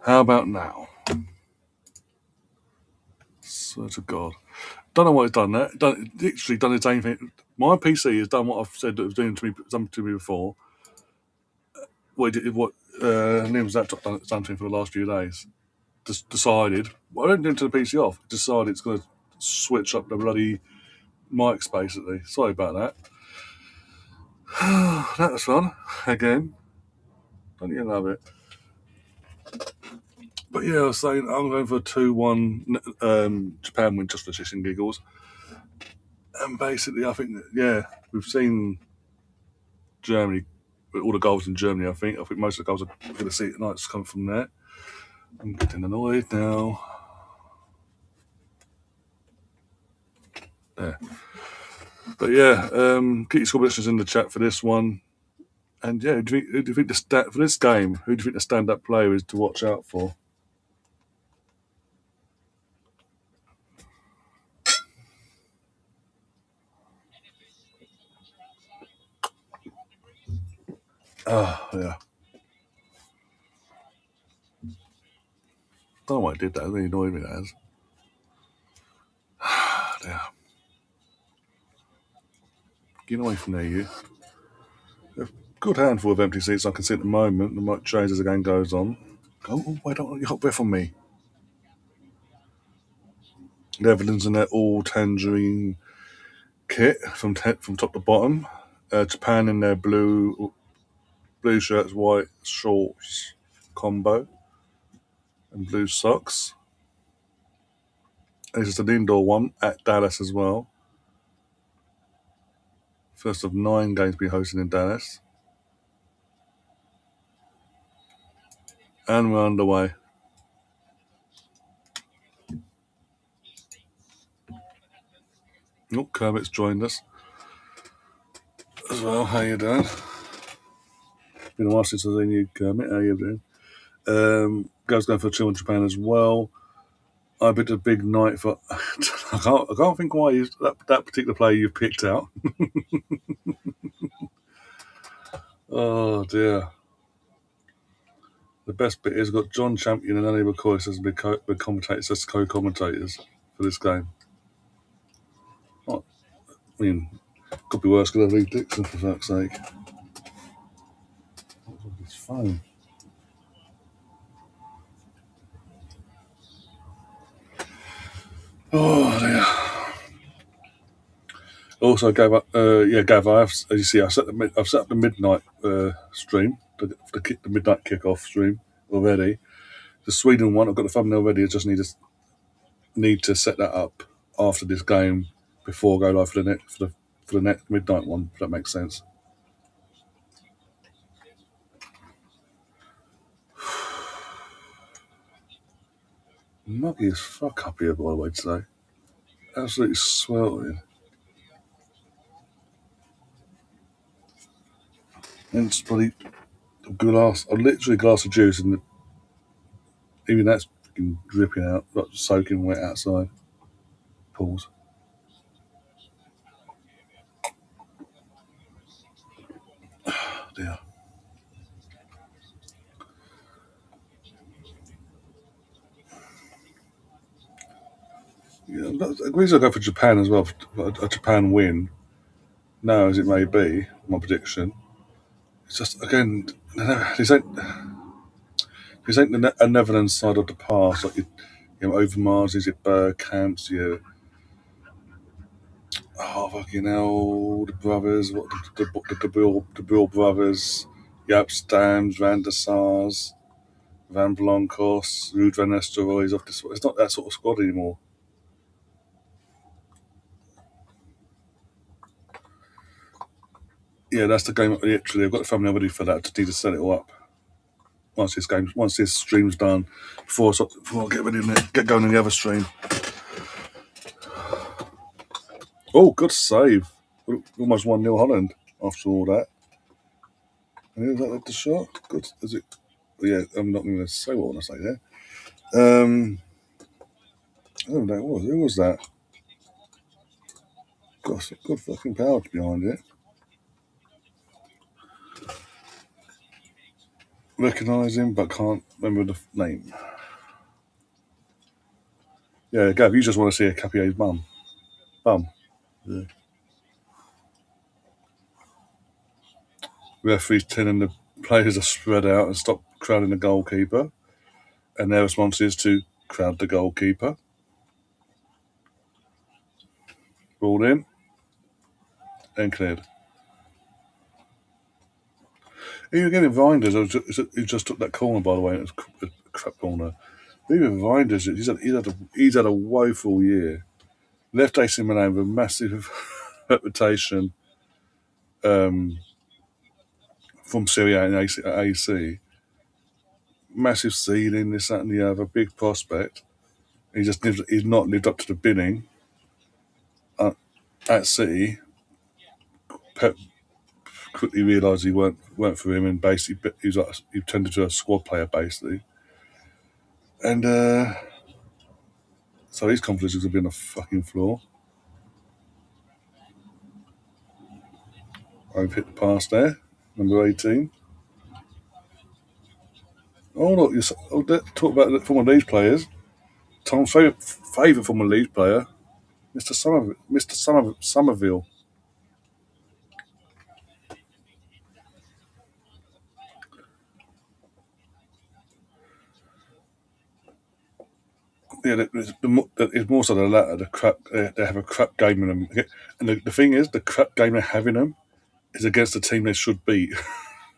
How about now? Swear to God. Don't know what it's done there. Literally done its own thing. My PC has done what I've said that it was doing to me, something to me before. What Liam's laptop done to me for the last few days. Just decided, well, I don't turn the PC off. Decided it's going to switch up the bloody mics, basically. Sorry about that. That was fun. Again. Don't you love it? But yeah, I was saying I'm going for a 2-1 Japan win just for shits and giggles. And basically, I think that, yeah, we've seen Germany, all the goals in Germany, I think. I think most of the goals are going to see it tonight come from there. I'm getting annoyed now. Yeah. But yeah, get your score predictions in the chat for this one. And yeah, who do you think for this game, who do you think the stand-up player is to watch out for? Oh, yeah. I don't know why I did that. It really annoyed me, that has. Yeah. Get away from there, you. A good handful of empty seats I can see at the moment. They might change as the game goes on. Oh, wait, don't you hot breath on me. Netherlands in their all tangerine kit from top to bottom. Japan in their blue shirts, white shorts combo, and blue socks. This is an indoor one at Dallas as well. First of 9 games to be hosted in Dallas. And we're underway. Oh, Kermit's joined us as well. How you doing? Been a while since I've seen you, Kermit. How you doing? Guys going for 2 in Japan as well. I picked a big night for. I can't think why that particular player you've picked out. Oh dear. The best bit is got John Champion and Annie McCoy as big commentators, as co-commentators for this game. Oh, I mean, could be worse. Could have Lee Dixon, for fuck's sake. What's with his phone? Oh dear. Also, Gav, as you see, I've set up the midnight stream, the midnight kickoff stream already. The Sweden one, I've got the thumbnail ready. I just need to set that up after this game before I go live for the next midnight one. If that makes sense. Muggy as fuck up here, by the way, today. Absolutely sweltering. And it's probably literally a glass of juice, and even that's dripping out, like soaking wet outside. Pause. Oh, dear. Yeah, the reason I go for Japan as well, a Japan win, now as it may be, my prediction, it's just, again, this ain't a Netherlands side of the past, like your Overmars, your Bergkamps, your fucking hell, the brothers, the Bill brothers, Jaap Stams, Van der Sars, Van Blancos, Ruud van Nistelrooy. It's not that sort of squad anymore. Yeah, that's the game. Literally, I've got the thumbnail ready for that. I just need to set it all up once this stream's done, before I get ready to get going on the other stream. Oh, good save! Almost 1-0 Holland after all that. And is that the shot? Good. Is it? Yeah, I'm not going to say what I want to say there. I don't know who was that? Got good fucking power behind it. recognise him, but can't remember the name. Yeah, Gav, you just want to see a Capier's bum. Yeah. Referee's telling the players to spread out and stop crowding the goalkeeper, and their response is to crowd the goalkeeper. Balled in and cleared. Even Reinders, who just took that corner, by the way, it was a crap corner. Even Reinders, he's had a woeful year. Left AC Milan with a massive reputation from Serie A and AC. Massive ceiling, this, that, and the other, big prospect. He's not lived up to the billing at City. Pep quickly realised he weren't for him, and basically he turned into a squad player basically. And so his confidence is going to be on the fucking floor. I've hit the pass there, number 18. Oh look, talk about the former Leeds players. Tom's favourite former Leeds player, Mr. Somerville. Yeah, it's more so the latter. The crap, they have a crap game in them, and the thing is, the crap game they're having them is against the team they should beat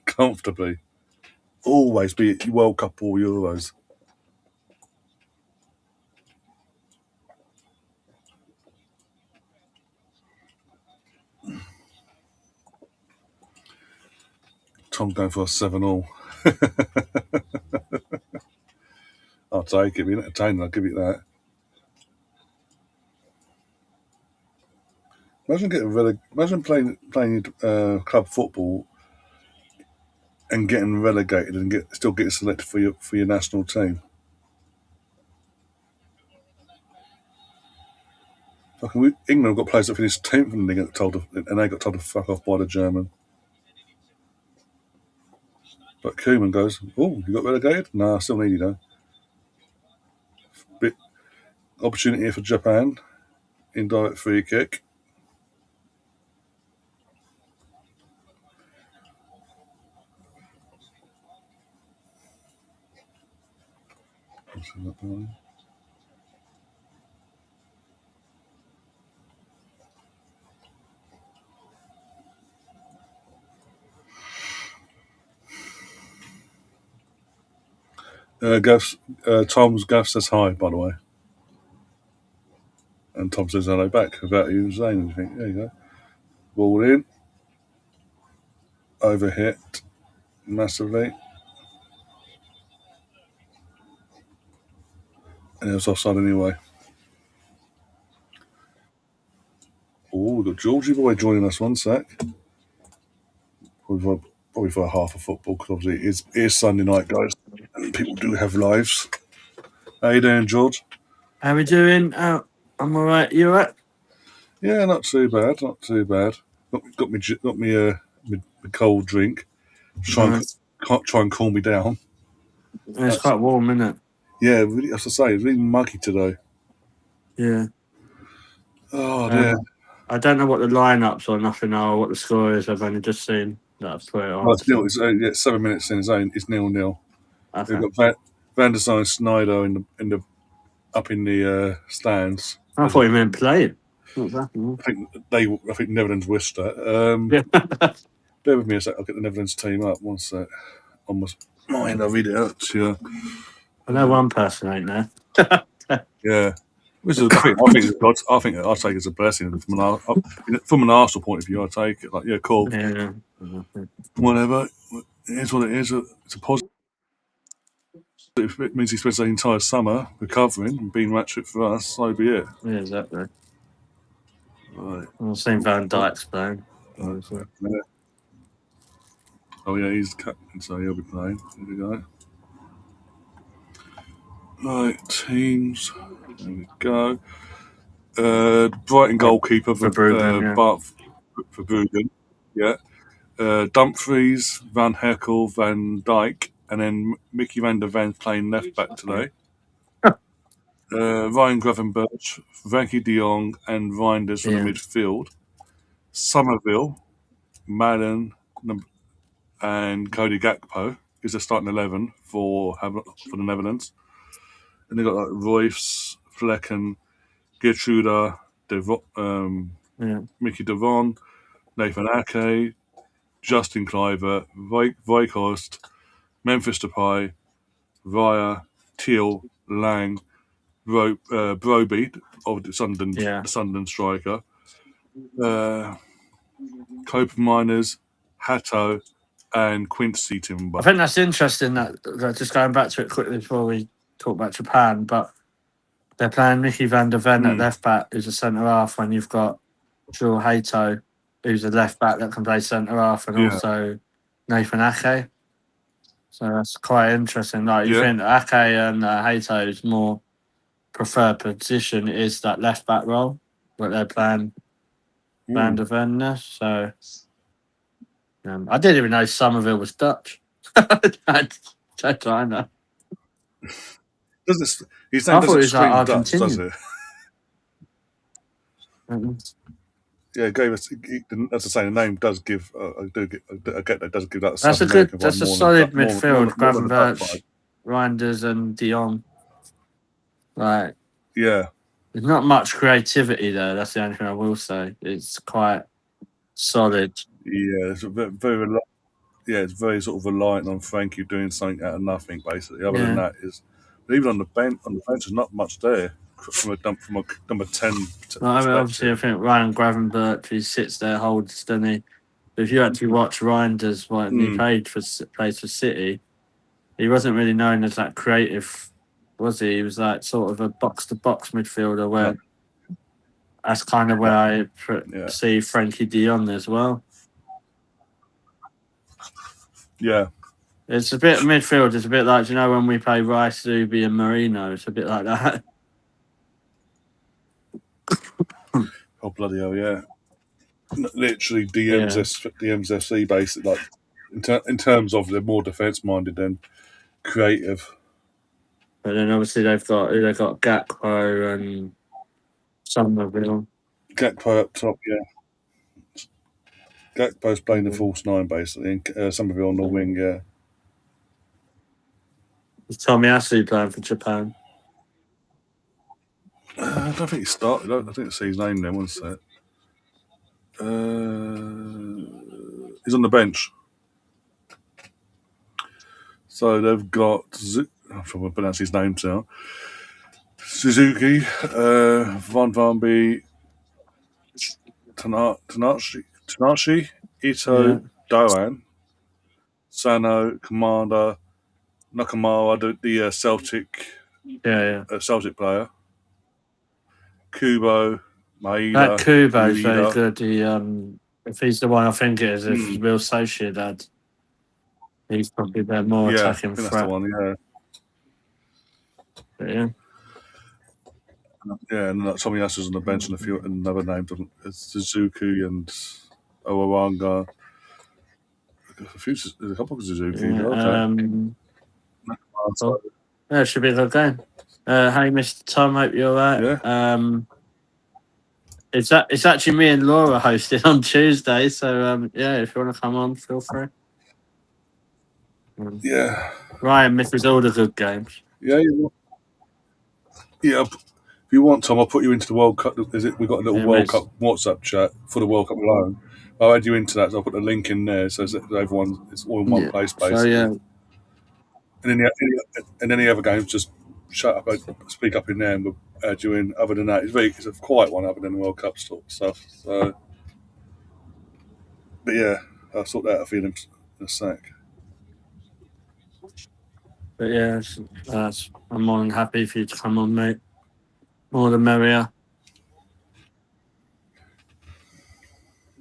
comfortably. Always, be it World Cup or Euros. Tom's going for a 7-all. I'll take it. Be entertaining. I'll give it that. Imagine playing club football and getting relegated and still getting selected for your national team. England have got players that finished 10th and they got told to fuck off by the German. But Koeman goes, "Oh, you got relegated? No, I still need you though." Bit opportunity here for Japan. Indirect free kick. Gav says hi, by the way. And Tom says hello back without even saying anything. There you go. Ball in. Overhit massively. And it was offside anyway. Oh, we've got Georgie Boy joining us. One sec. Probably for half of football, because obviously it is Sunday night, guys. And people do have lives. How you doing, George? How we doing? Oh, I'm all right. You all right? Yeah, not too bad. Not too bad. Got me a cold drink. Try and calm me down. It's quite warm, isn't it? Yeah, really, as I say, it's really muggy today. Yeah. Oh dear. I don't know what the lineups or nothing are, or what the score is. I've only just seen that I've put it on. Well, it's nil. It's 7 minutes in. It's 0-0. Okay. We've got Van der Sar and Snyder up in the stands. I thought you meant playing. I think Netherlands Worcester. Yeah. Bear with me a sec. I'll get the Netherlands team up. One sec. Almost mine. I'll read it out to you. I know one person ain't there. Yeah. I think I'll take it as a blessing from an Arsenal point of view. I take it like, yeah, cool. Yeah. Whatever. It is what it is. It's a positive. It means he spends the entire summer recovering and being ratchet for us. So be it. Yeah, exactly. Right. I've seen Van Dijk's playing. Oh yeah, he's the captain, so he'll be playing. Here we go. Right, teams. There we go. Brighton goalkeeper for Bruggen, for Bruggen. Yeah. Dumfries, Van Heckel, Van Dijk, and then Mickey van der Van's playing left back today. Ryan Gravenberch, Frankie de Jong, and Reinders from the midfield. Somerville, Madden, and Cody Gakpo is the starting 11 for the Netherlands. And they got like Royce, Flecken, Gertruda, Mickey Devon, Nathan Ake, Justin Cliver, Weighorst, Memphis Depay, Raya, Teal, Lang, Broby, of the Sunderland striker, Cope Miners, Hatto, and Quincy Timber. I think that's interesting that just going back to it quickly before we talk about Japan, but they're playing Mickey van der Ven at left back, who's a centre half, when you've got Joel Hato, who's a left back that can play centre half, and also Nathan Ake. So that's quite interesting. Like, you think Ake and Hato's more preferred position is that left back role, but they're playing Van der Ven there. So I didn't even know Somerville was Dutch. I know. His name doesn't scream Dutch, does it? Yeah, gave us. As I say, the name does give. I get that does give that. That's a good. That's a solid midfield. Gravenberch, Reinders, and Dion. Right. Yeah. There's not much creativity there. That's the only thing I will say. It's quite solid. Yeah, it's very. Yeah, it's very sort of reliant on Frankie doing something out of nothing, basically. Other than that, even on the bench, there's not much there from a number 10. Well, I mean, obviously, I think Ryan Gravenberch, he sits there, holds, doesn't he? But if you actually watch Reinders when he plays for City, he wasn't really known as that creative, was he? He was like sort of a box-to-box midfielder where that's kind of where I see Frankie de Jong as well. Yeah. It's a bit of midfield. It's a bit like, when we play Rice, Zubi and Marino, it's a bit like that. Oh, bloody hell, yeah. Literally DMs FC, basically, like, in terms of they're more defence-minded than creative. But then obviously they've got Gakpo and Somerville. Gakpo up top, yeah. Gakpo's playing the false 9, basically, and Somerville on the wing, yeah. Is Tomiyasu playing for Japan? I don't think he started. I didn't see his name there, one sec. He's on the bench. So they've got I'm trying to pronounce his name now. Suzuki, Van Vanby, Tanashi, Ito, Doan, Sano, Commander, Nakamura, the Celtic, Celtic player, Kubo, Maeda. That Kubo's very good. He, if he's the one I think it is, if he's Real Sociedad, he's probably their more attacking threat. That's the one, yeah. But yeah. Yeah, and Tomiyasu's on the bench, and a few another names. It's Suzuki and Owawanga. There's a couple of Suzuki. Cool. Yeah, it should be a good game. Hey, Mr. Tom, hope you're all right. Yeah. It's actually me and Laura hosting on Tuesday, so if you want to come on, feel free. Yeah. Ryan misses all the good games. Yeah. If you want, Tom, I'll put you into the World Cup. We've got a little World Cup WhatsApp chat for the World Cup alone. I'll add you into that. So I'll put the link in there so that it's all in one place, basically. So, And any other games, just shut up, speak up in there, and we'll add you in. Other than that, it's a quiet one other than the World Cup stuff. So, but yeah, I'll sort that out for you in a sec. But yeah, I'm more than happy for you to come on, mate. More the merrier.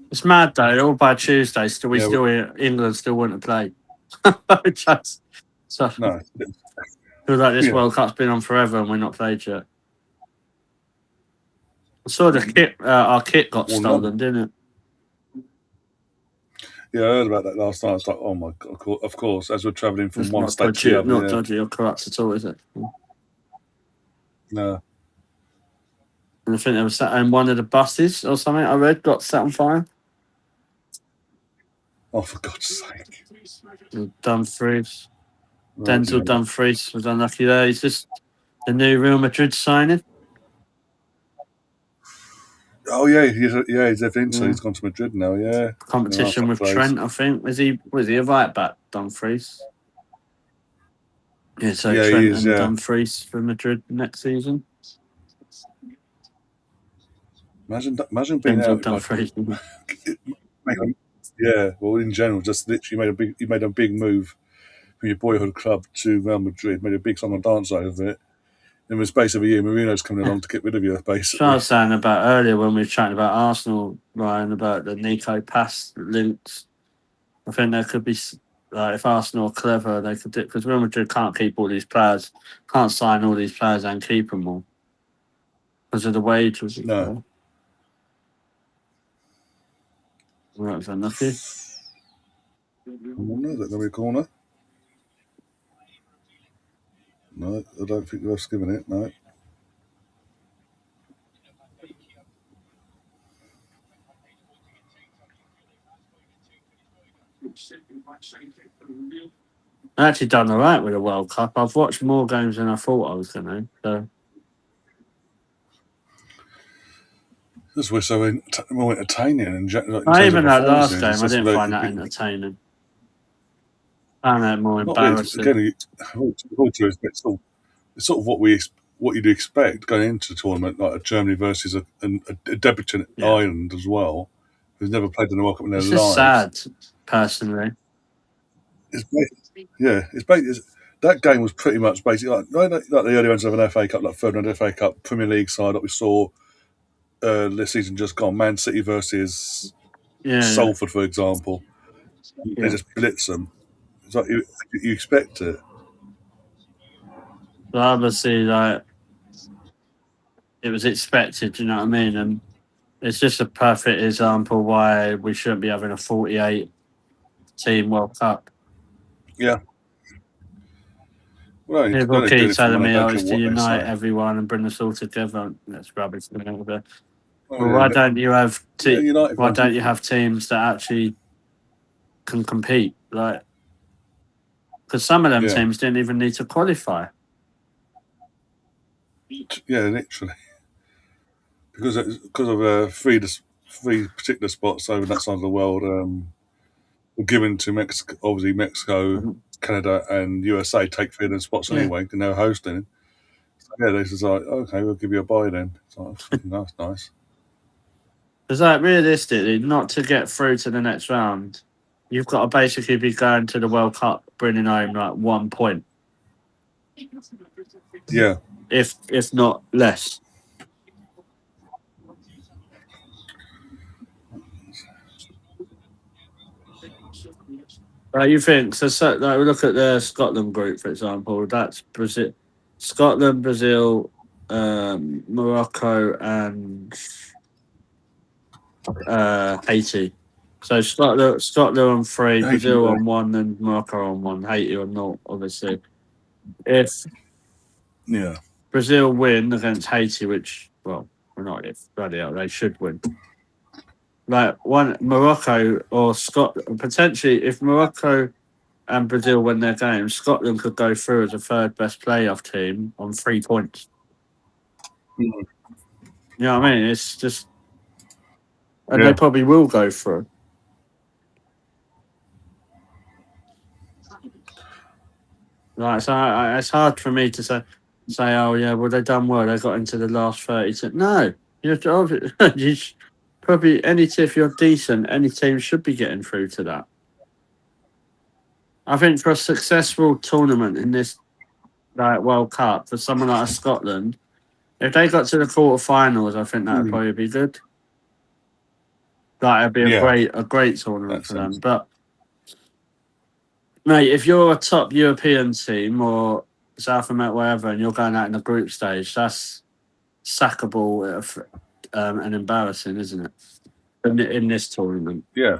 It's mad though. All by Tuesday, England still want to play. No. Feel like this World Cup's been on forever and we're not played yet. I saw the kit. Our kit got stolen, didn't it? I heard about that last night. It's like, oh my god, of course, as we're travelling from It's one not state to the dodgy, other. not Yeah, dodgy or corrupt at all, is it? no, And I think there was that in one of the buses or something I read got set on fire. oh for God's sake, Dumfries, oh Denzel dear. Dumfries was unlucky there. He's just the new Real Madrid signing. Oh he's Evincent. Yeah. He's gone to Madrid now. Yeah, Competition fair with plays. Trent, I think. Was he a right back, Dumfries? Yeah, so Yeah, he Trent is. and Yeah, Dumfries for Madrid next season. imagine being Denzel out like, Dumfries. yeah. Well, in general, just literally made a big move from your boyhood club to Real Madrid. Made a big song and dance out of it. In the space of a year, Marino's coming along to get rid of you, So I basically. was saying about earlier when we were chatting about Arsenal, Ryan, about the Nico Pass links. I think there could be, like, if Arsenal are clever, they could do, because Real Madrid can't keep all these players, can't sign all these players and keep them all because of the wages. No, Right, was unlucky. corner. Is that going to be a corner? No, I don't think the ref's given it. No. I actually done all right with the World Cup. I've watched more games than I thought I was going to. So This was so more entertaining in I terms of even that last performances. game, It's I just didn't like find that entertaining. I found that more not really. embarrassing. Again, it's sort of what you'd expect going into the tournament, like a Germany versus a debutant Yeah, Ireland as well, who's never played in the World Cup in their it's just lives. sad, personally. It's yeah, that game was pretty much basically like the early ones of an FA Cup, like third round FA Cup, Premier League side that we saw this season just gone. Man City versus Yeah, Salford, for example. They yeah. just blitz them. It's like you expect it. So obviously, like, it was expected. Do you know what I mean? And it's just a perfect example why we shouldn't be having a 48 team World Cup. Yeah. Well, People they're only doing keep it for telling money. I me, don't "Oh, care it's to what they unite say. everyone and bring us all together." That's rubbish. Well, Oh why yeah, don't you have yeah. United why fans. don't you have teams that actually can compete? Like, because some of them Yeah, teams didn't even need to qualify. yeah. Literally, because of three particular spots over that side of the world were given to Mexico. Obviously, Mexico, Mhm. Canada, and USA take three of them spots Yeah, anyway, and they're hosting. So, yeah, they just like, okay, we'll give you a buy then. It's like, fucking nice. because, like, realistically, not to get through to the next round, you've got to basically be going to the World Cup bringing home like 1 point, Yeah, if not less. You think so? Like, we look at the Scotland group, for example. That's Brazil, Scotland, Brazil, Morocco, and Haiti. So Scotland on three, Brazil on one, and Morocco on one. Haiti on naught, obviously. If yeah. Brazil win against Haiti, which, well, we're not if bloody hell, they should win. Like, one Morocco or Scotland, potentially, if Morocco and Brazil win their games, Scotland could go through as a third best playoff team on 3 points. Mm. You know what I mean? It's just, and they Yeah, probably will go through. Like, so it's hard for me to say, oh yeah, well they done well, they got into the last 30. No, you probably any team, if you're decent, any team should be getting through to that. I think for a successful tournament in this, like, World Cup, for someone like Scotland, if they got to the quarterfinals, I think that would mm. probably be good. Like, it'd be Yeah. a great tournament That for them. sense. But mate, if you're a top European team or South America, wherever, and you're going out in the group stage, that's sackable and embarrassing, isn't it? In this tournament. Yeah,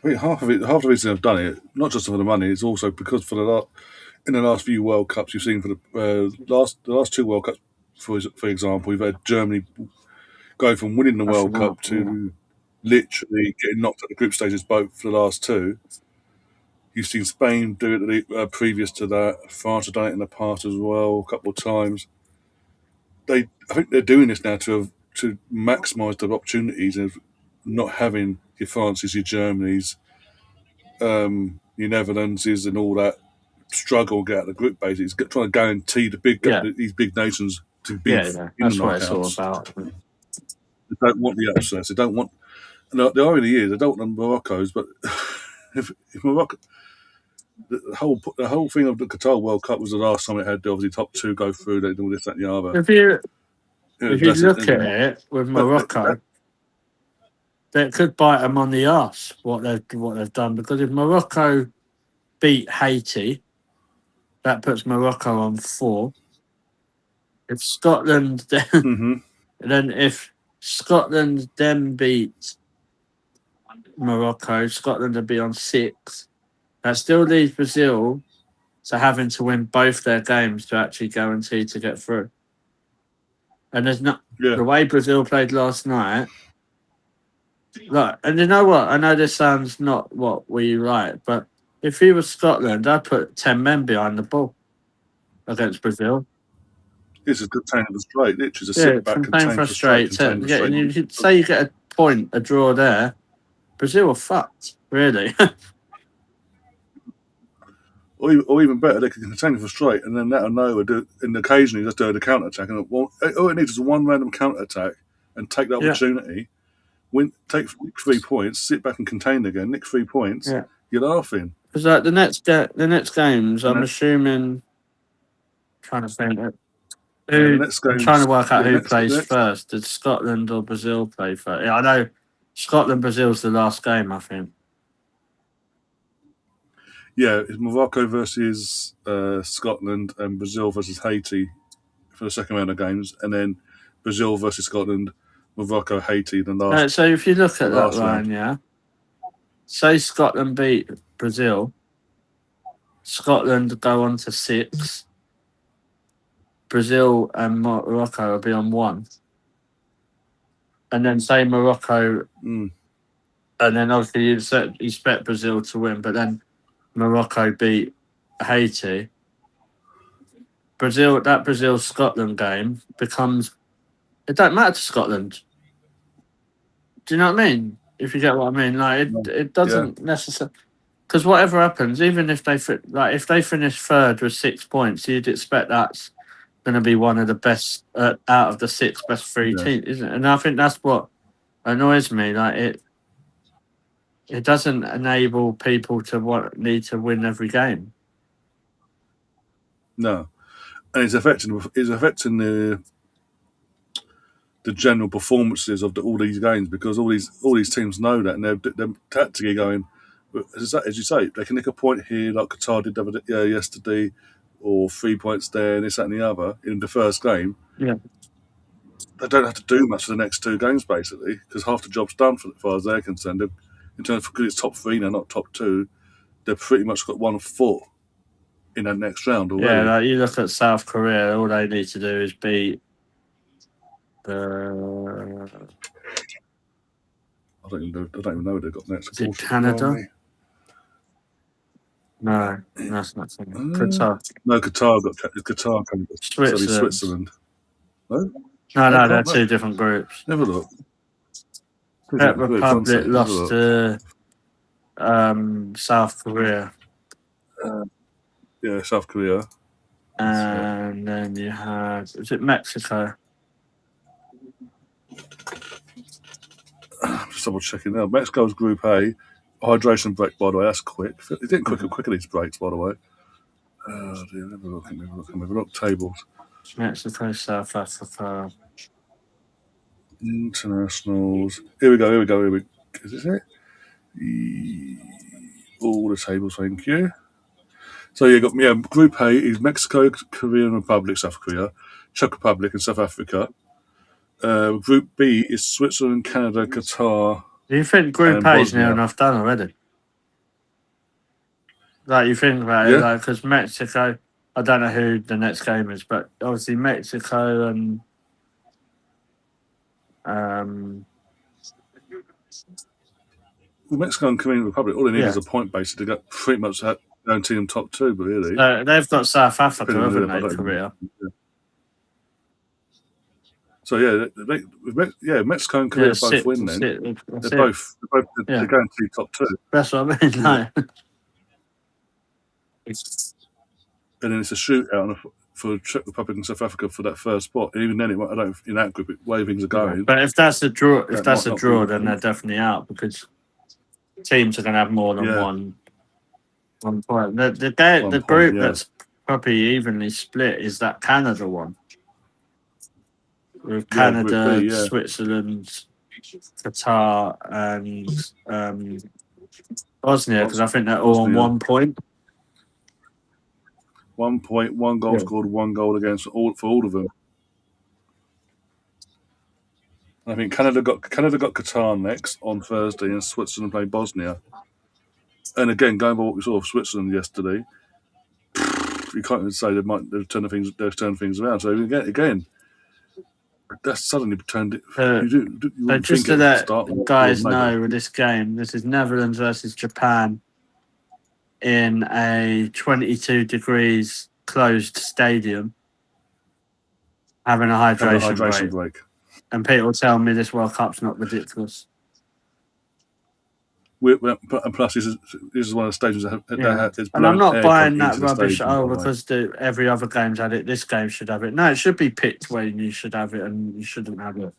I think half the reason they've done it, not just for the money, it's also because in the last few World Cups you've seen for the last two World Cups, for example, you've had Germany go from winning the World Rushing Cup up, yeah. to literally getting knocked at the group stages both for the last two. You've seen Spain do it previous to that. France have done it in the past as well a couple of times. I think they're doing this now to maximise the opportunities of not having your France's, your Germany's, your Netherlands' and all that struggle get out of the group. Basically, it's trying to guarantee Yeah, these big nations to be yeah. in the That's what it's all knockouts. about. They don't want the upsets. They don't want. And the irony is, they don't want the Morocco's, but if Morocco, the whole thing of the Qatar World Cup was the last time it had the obviously top two go through. They do all this, that, and the other. If you if you That's it. look at it with But Morocco, that could bite them on the arse what they've done, because if Morocco beat Haiti, that puts Morocco on 4. If Scotland then if Scotland then beat Morocco, Scotland would be on 6. That still leaves Brazil to having to win both their games to actually guarantee to get through. And there's not yeah, the way Brazil played last night. Like, and you know what? I know this sounds not what we like, but if he was Scotland, I'd put 10 men behind the ball against Brazil. it's a contain the straight. Literally, just Yeah, sit back, contain, frustrate. contain the Yeah, straight. and you could say you get a point, a draw there. Brazil are fucked, really. Or even better, they can contain the straight, and then out of nowhere, and occasionally just do the counter attack. And all it needs is one random counter attack, and take that Yeah, opportunity, take 3 points, sit back and contain again, nick 3 points. yeah. You're laughing. Because like the next games, And I'm then, assuming trying to think yeah, the who next I'm trying to game's work out yeah, who next plays next first. Did Scotland or Brazil play first? Yeah, I know Scotland Brazil's the last game, I think. yeah, it's Morocco versus Scotland and Brazil versus Haiti for the second round of games, and then Brazil versus Scotland, Morocco, Haiti, So if you look the at that, last round. Ryan, yeah, say Scotland beat Brazil, Scotland go on to 6, Brazil and Morocco will be on 1, and then say Morocco, Mm. and then obviously you expect Brazil to win, but then Morocco beat Haiti. Brazil Scotland game becomes, it don't matter to Scotland. Do you know what I mean? If you get what I mean, like it Yeah, doesn't necessarily, because whatever happens, even if if they finish third with 6 points, you'd expect that's going to be one of the best out of the 6 best 3 yeah, teams, isn't it? And I think that's what annoys me. Like it doesn't enable people to need to win every game. no, and it's affecting the general performances of all these games because all these teams know that, and they're tactically going. As you say, they can nick a point here, like Qatar did yesterday, or 3 points there, and this, that, and the other in the first game. Yeah, They don't have to do much for the next 2 games, basically, because half the job's done for as far as they're concerned. In terms of, because it's top 3 now, not top 2, they've pretty much got 1 foot in that next round yeah. already. Like you look at South Korea, all they need to do is beat the I don't even know what they've got next. Of is it course, remind Canada? me. No, that's not Canada. Uh, Qatar, no, Qatar coming. So it'll be Switzerland. Switzerland. No, No, they're can't they? two different groups. Never look. Two Czech different groups, one Republic second. Never lost look. to South Korea, Yeah, South Korea. That's right. and then you had is it Mexico? Just double checking now. Mexico's Group A. Hydration break, by the way. That's quick. It didn't quicker these breaks, by the way. Oh dear, never look. Tables. Mexico, South Africa. Internationals. Here we go. Is this it? All the tables, thank you. So you got Group A is Mexico, Korean Republic, South Korea, Czech Republic, and South Africa. Group B is Switzerland, Canada, Qatar, Do you think Group and A is near Bosnia. enough done already? Like you think about it, Yeah, like because Mexico, I don't know who the next game is, but obviously Mexico and um, the Mexico and Dominican Republic, all they need yeah, is a point basically to get pretty much guarantee them top two. But really, they've got South Africa, depending on who haven't they, I they? don't even. Korea. Yeah. So yeah, Mexico and Yeah, Korea both win. that's Then it. they're That's it. both they're Yeah, guaranteed top two. that's what I mean. Yeah, No. and then it's a shootout for Czech Republic and South Africa for that first spot. And even then, I don't in that group, the way things are Yeah. going, But if that that's might a not be draw, the then they're case. definitely out because teams are going to have more than Yeah, one point. one The point. group Yeah, that's probably evenly split is that Canada one with yeah, Group B. Canada, Yeah, Switzerland, Qatar, and Bosnia because I think they're all on Bosnia. 1 point. 1 point, one goal Yeah. scored, one goal against all of them. I think Canada got Qatar next on Thursday, and Switzerland play Bosnia. And again, going by what we saw of Switzerland yesterday, you can't even say they've turned things around. So again, that's suddenly turned it. Uh, You so wouldn't just think to it at the let start. Well, guys maybe. know with this game, this is Netherlands versus Japan in a 22 degrees closed stadium having a Having a hydration hydration break. break. And people tell me this World Cup's not ridiculous. And plus, this is one of the stadiums Yeah. it's And I'm blown not aircon buying that into the rubbish, stadium. By oh, the way, because every other game's had it, this game should have it. No, it should be picked when you should have it and you shouldn't have it.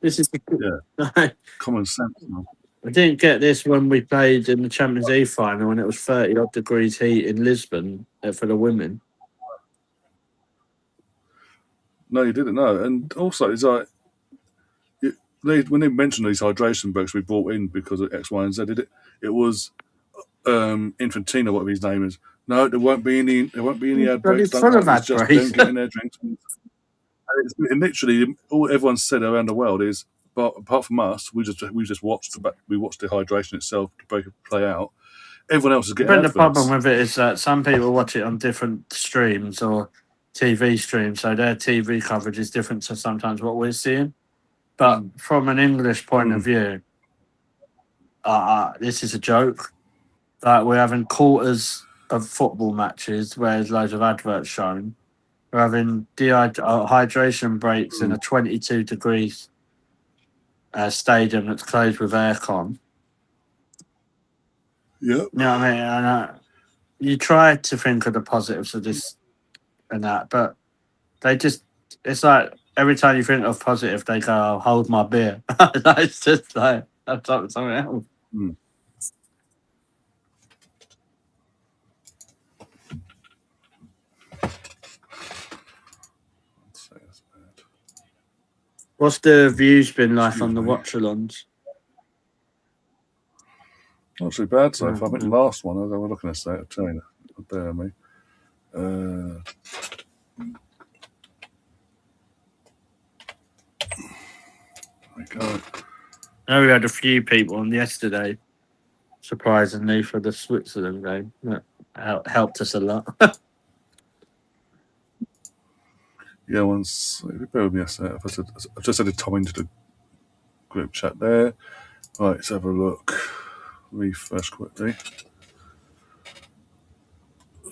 This is yeah, common sense. Man. I didn't get this when we played in the Champions League final when it was 30 odd degrees heat in Lisbon for the women. No, you didn't know. And also, it's like when they mentioned these hydration breaks we brought in because of X, Y, and Z, it was Infantino, whatever his name is. No, there won't be any ad Bloody breaks. Don't full of worry. It's ad just them breaks. getting their drinks. And literally, all everyone's said around the world is, but apart from us, we just watched we watched the hydration itself to play out. Everyone else is I getting think the problem adverts. with it is that some people watch it on different streams or TV streams, so their TV coverage is different to sometimes what we're seeing. But from an English point of Mm. view, this is a joke. Like we're having quarters of football matches where there's loads of adverts shown. We're having hydration breaks in Mm. a 22 degrees stadium that's closed with aircon. Yep. You know what I mean? And, you try to think of the positives of this and that, but they just, it's like every time you think of positive, they go, "I'll hold my beer." It's just like, that's something else. Mm. What's the views been like on Excuse the me. Watchalongs? Not too bad so Yeah, far. I think the yeah. last one, I was looking at that, telling you, bear me. There we go. I know we had a few people on yesterday, surprisingly, for the Switzerland game. That helped us a lot. Yeah, once. If you bear with me a sec, I've just added Tom into the group chat there. Right, let's have a look. Refresh quickly.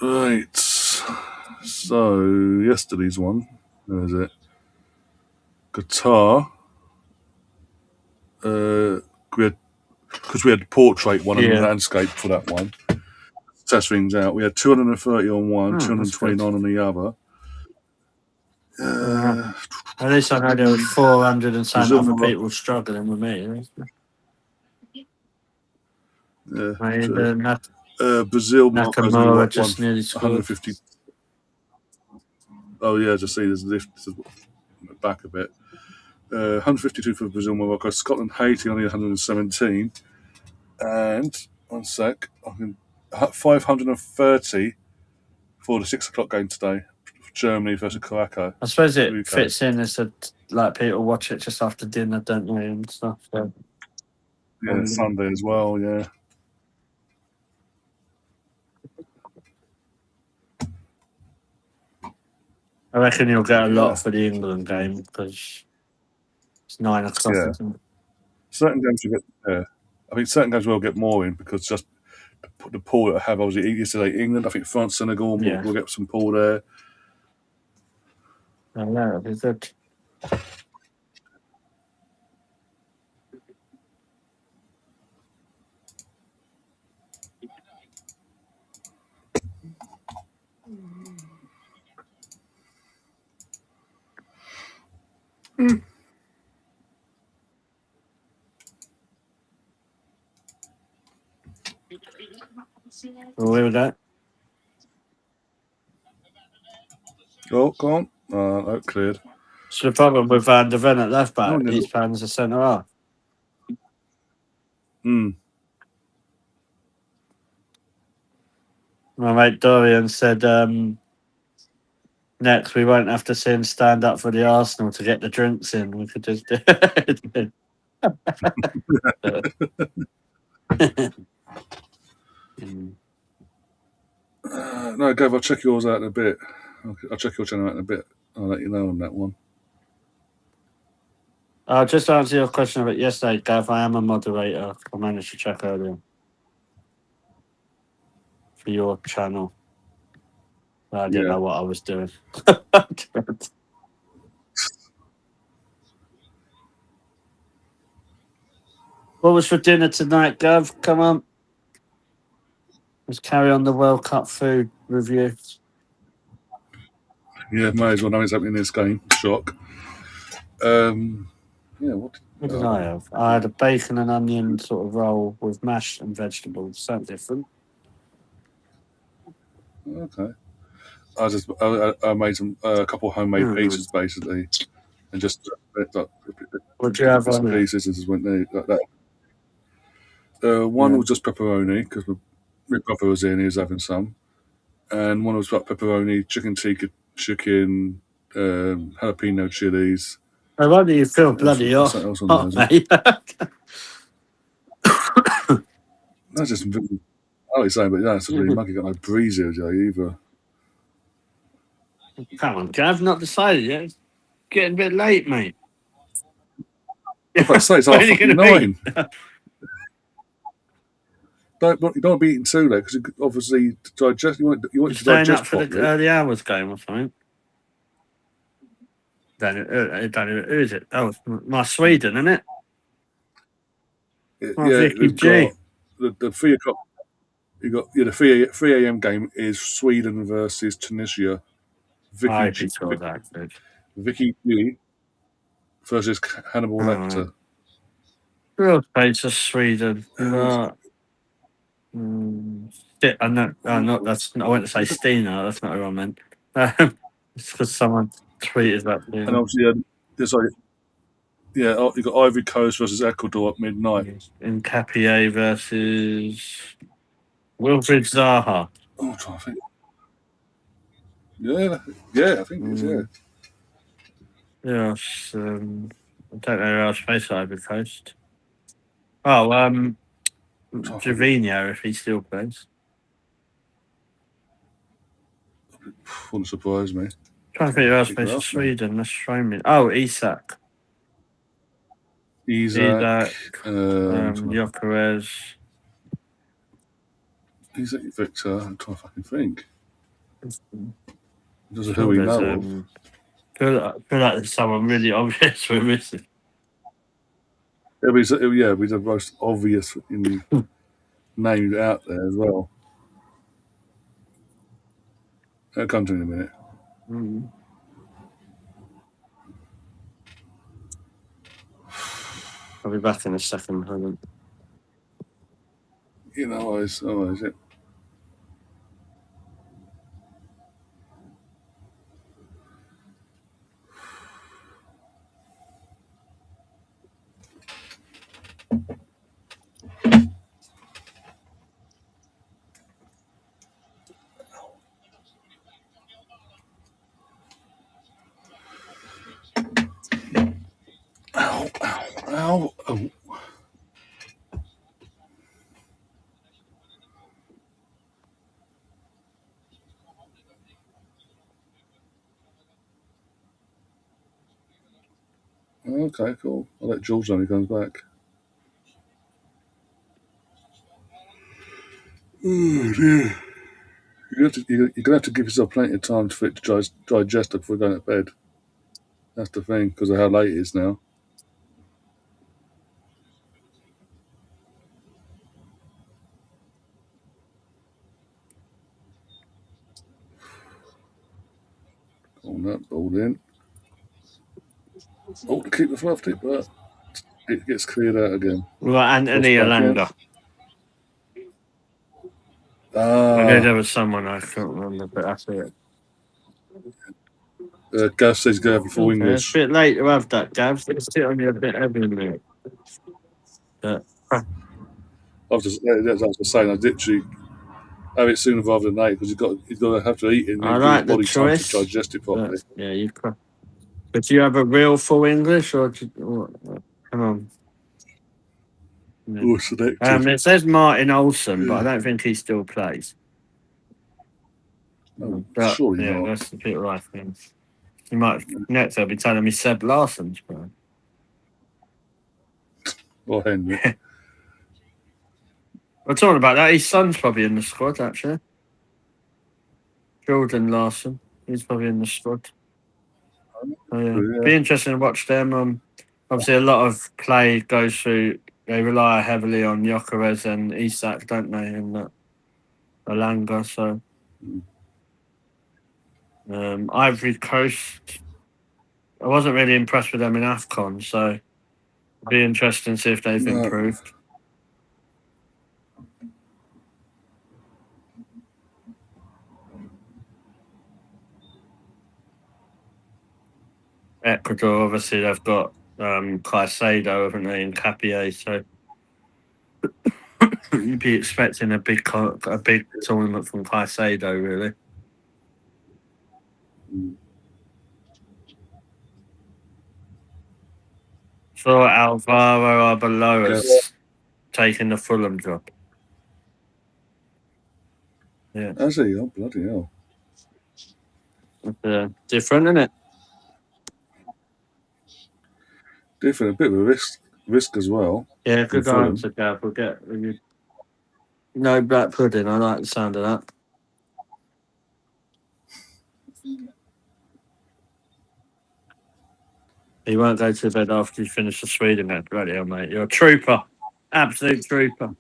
Right. So, yesterday's one. Where is it? Guitar. Because we had the portrait one and Yeah. landscape for that one. Test things out. We had 230 on one, That's good. 229 on the other. At least I know there was 400 and some Brazil, other Morocco. people struggling with me. Yeah, I mean, true. Brazil, Morocco's only Nakamura what just nearly scored. 150. Oh yeah, just see there's a lift back a bit. 152 for Brazil, Morocco. Scotland, Haiti only 117. And one sec, 530 for the 6 o'clock game today. Germany versus Krakow. I suppose it UK. fits in as like people watch it just after dinner, don't they, and stuff. So. Yeah, Sunday as well. Yeah. I reckon you'll get a Yeah. lot for the England game because it's 9 o'clock. Yeah. Isn't it? Certain games you get. Yeah. I think certain games will get more in because just the pool that I have obviously yesterday England. I think France, Senegal. Yeah. We'll get some pool there. Oh, that'll be good. Well, where was that? Oh, go on. No, cleared. So the problem with Van der Ven at left Oh, back, never. he's playing as a centre half. Mm. My mate Dorian said next we won't have to see him stand up for the Arsenal to get the drinks in. We could just do it. No, Gav, I'll check yours out in a bit. I'll check your channel out in a bit. I'll let you know on that one. Just to answer your question about yesterday, Gav, I am a moderator. I managed to check earlier for your channel. I didn't Yeah. know what I was doing. What was for dinner tonight, Gav? Come on. Let's carry on the World Cup food review. Yeah, may as well know it's happening in this game. Shock. Yeah, what? What did I have? I had a bacon and onion sort of roll with mash and vegetables. Something different. Okay. I made a couple of homemade pizzas basically, and just What do you have bits and on it? pieces and just went there like that. One Yeah. was just pepperoni because my brother was in, he was having some, and one was like pepperoni, chicken tikka, chicken, jalapeno chilies. No wonder you feel Something else, bloody something hot, else on there as well. mate. That's just I was saying, but yeah, it's really muggy. Got no breeze here, Joe, either. Come on, Gav, not decided yet. It's getting a bit late, mate. I was about to say it's When are half you fucking going to be? 9. You don't be eating too late because obviously to digest. You want You're it to staying up digest for the properly. early hours game or something? Who is it? Oh, it's my Sweden, isn't it? My Yeah, Vicky we've G. got the 3 o'clock. You got the 3 a.m. game is Sweden versus Tunisia. I Vicky hope he G, scores that good. Vicky G versus Hannibal Oh, Lecter. real space of Sweden. And Shit, I'm not. Not that's. I went to say Stina. That's not who I meant. It's because someone tweeted that. obviously, there's like you got Ivory Coast versus Ecuador at midnight. In Capier versus Wilfried Zaha. Oh, I'm trying to think. Yeah, I think it is. Yeah, Yes, I don't know who else plays Ivory Coast. Oh, I'm trying to think. Jovino, if he still plays. Wouldn't surprise me. Trying to think who else Pick it plays for up now. Sweden. That's show me. Oh, Isak. Isaac. Isak. Jokeres. Isaac Victor. I'm trying to fucking think. Does who Sure, we there's know of. feel like there's someone really obvious we're missing. It'll be the most obvious name out there as well. That'll come to me in a minute. Mm. I'll be back in a second. Hold on. You know, always it. Ow, ow, ow, oh. Okay, cool. I'll let George know when he comes back. Oh dear. You're going to have to give yourself plenty of time for it to digest it before going to bed. That's the thing, because of how late it is now. On that ball in. Oh, to keep the fluff tip, but it gets cleared out again. Well, Cross Anthony back, yeah. Alanga. I knew Ah, there was someone I can't remember, but that's it. Gav says he's going for full Okay, it's a English. bit late to have that, Gav. It's sit on you a bit heavy in there. But, That's what I was saying. I literally have it sooner rather than later because he's got to have to eat it and I then give his like the body time to choice. digest it But properly. yeah, you. But do you have a real full English or? Come on. Yeah. Oh, selected. It says Martin Olsen, but I don't think he still plays. Oh, But surely yeah, not. that's the bit right thing. You might next. They'll be telling me Seb Larson's playing. Or Henry. We're talking about that. His son's probably in the squad actually. Jordan Larson. He's probably in the squad. So, yeah, Yeah. be interesting to watch them. Obviously, a lot of play goes through. They rely heavily on Jokeres and Isak, don't they? And Alanga. So Ivory Coast. I wasn't really impressed with them in Afcon, so it'll be interesting to see if they've No. improved. Ecuador, obviously, they've got Caicedo, haven't they, and Capier, so you'd be expecting a big tournament from Caicedo, really. So Alvaro Gav, Arbeloa's taking the Fulham job. Yeah, has he? Oh, bloody hell. different, isn't it? Different. A bit of a risk as well Yeah, from good Fulham. answer, Gav. We'll get no black pudding. I like the sound of that. He won't go to bed after you finish the Sweden match. Bloody hell, mate. You're a trooper. Absolute trooper.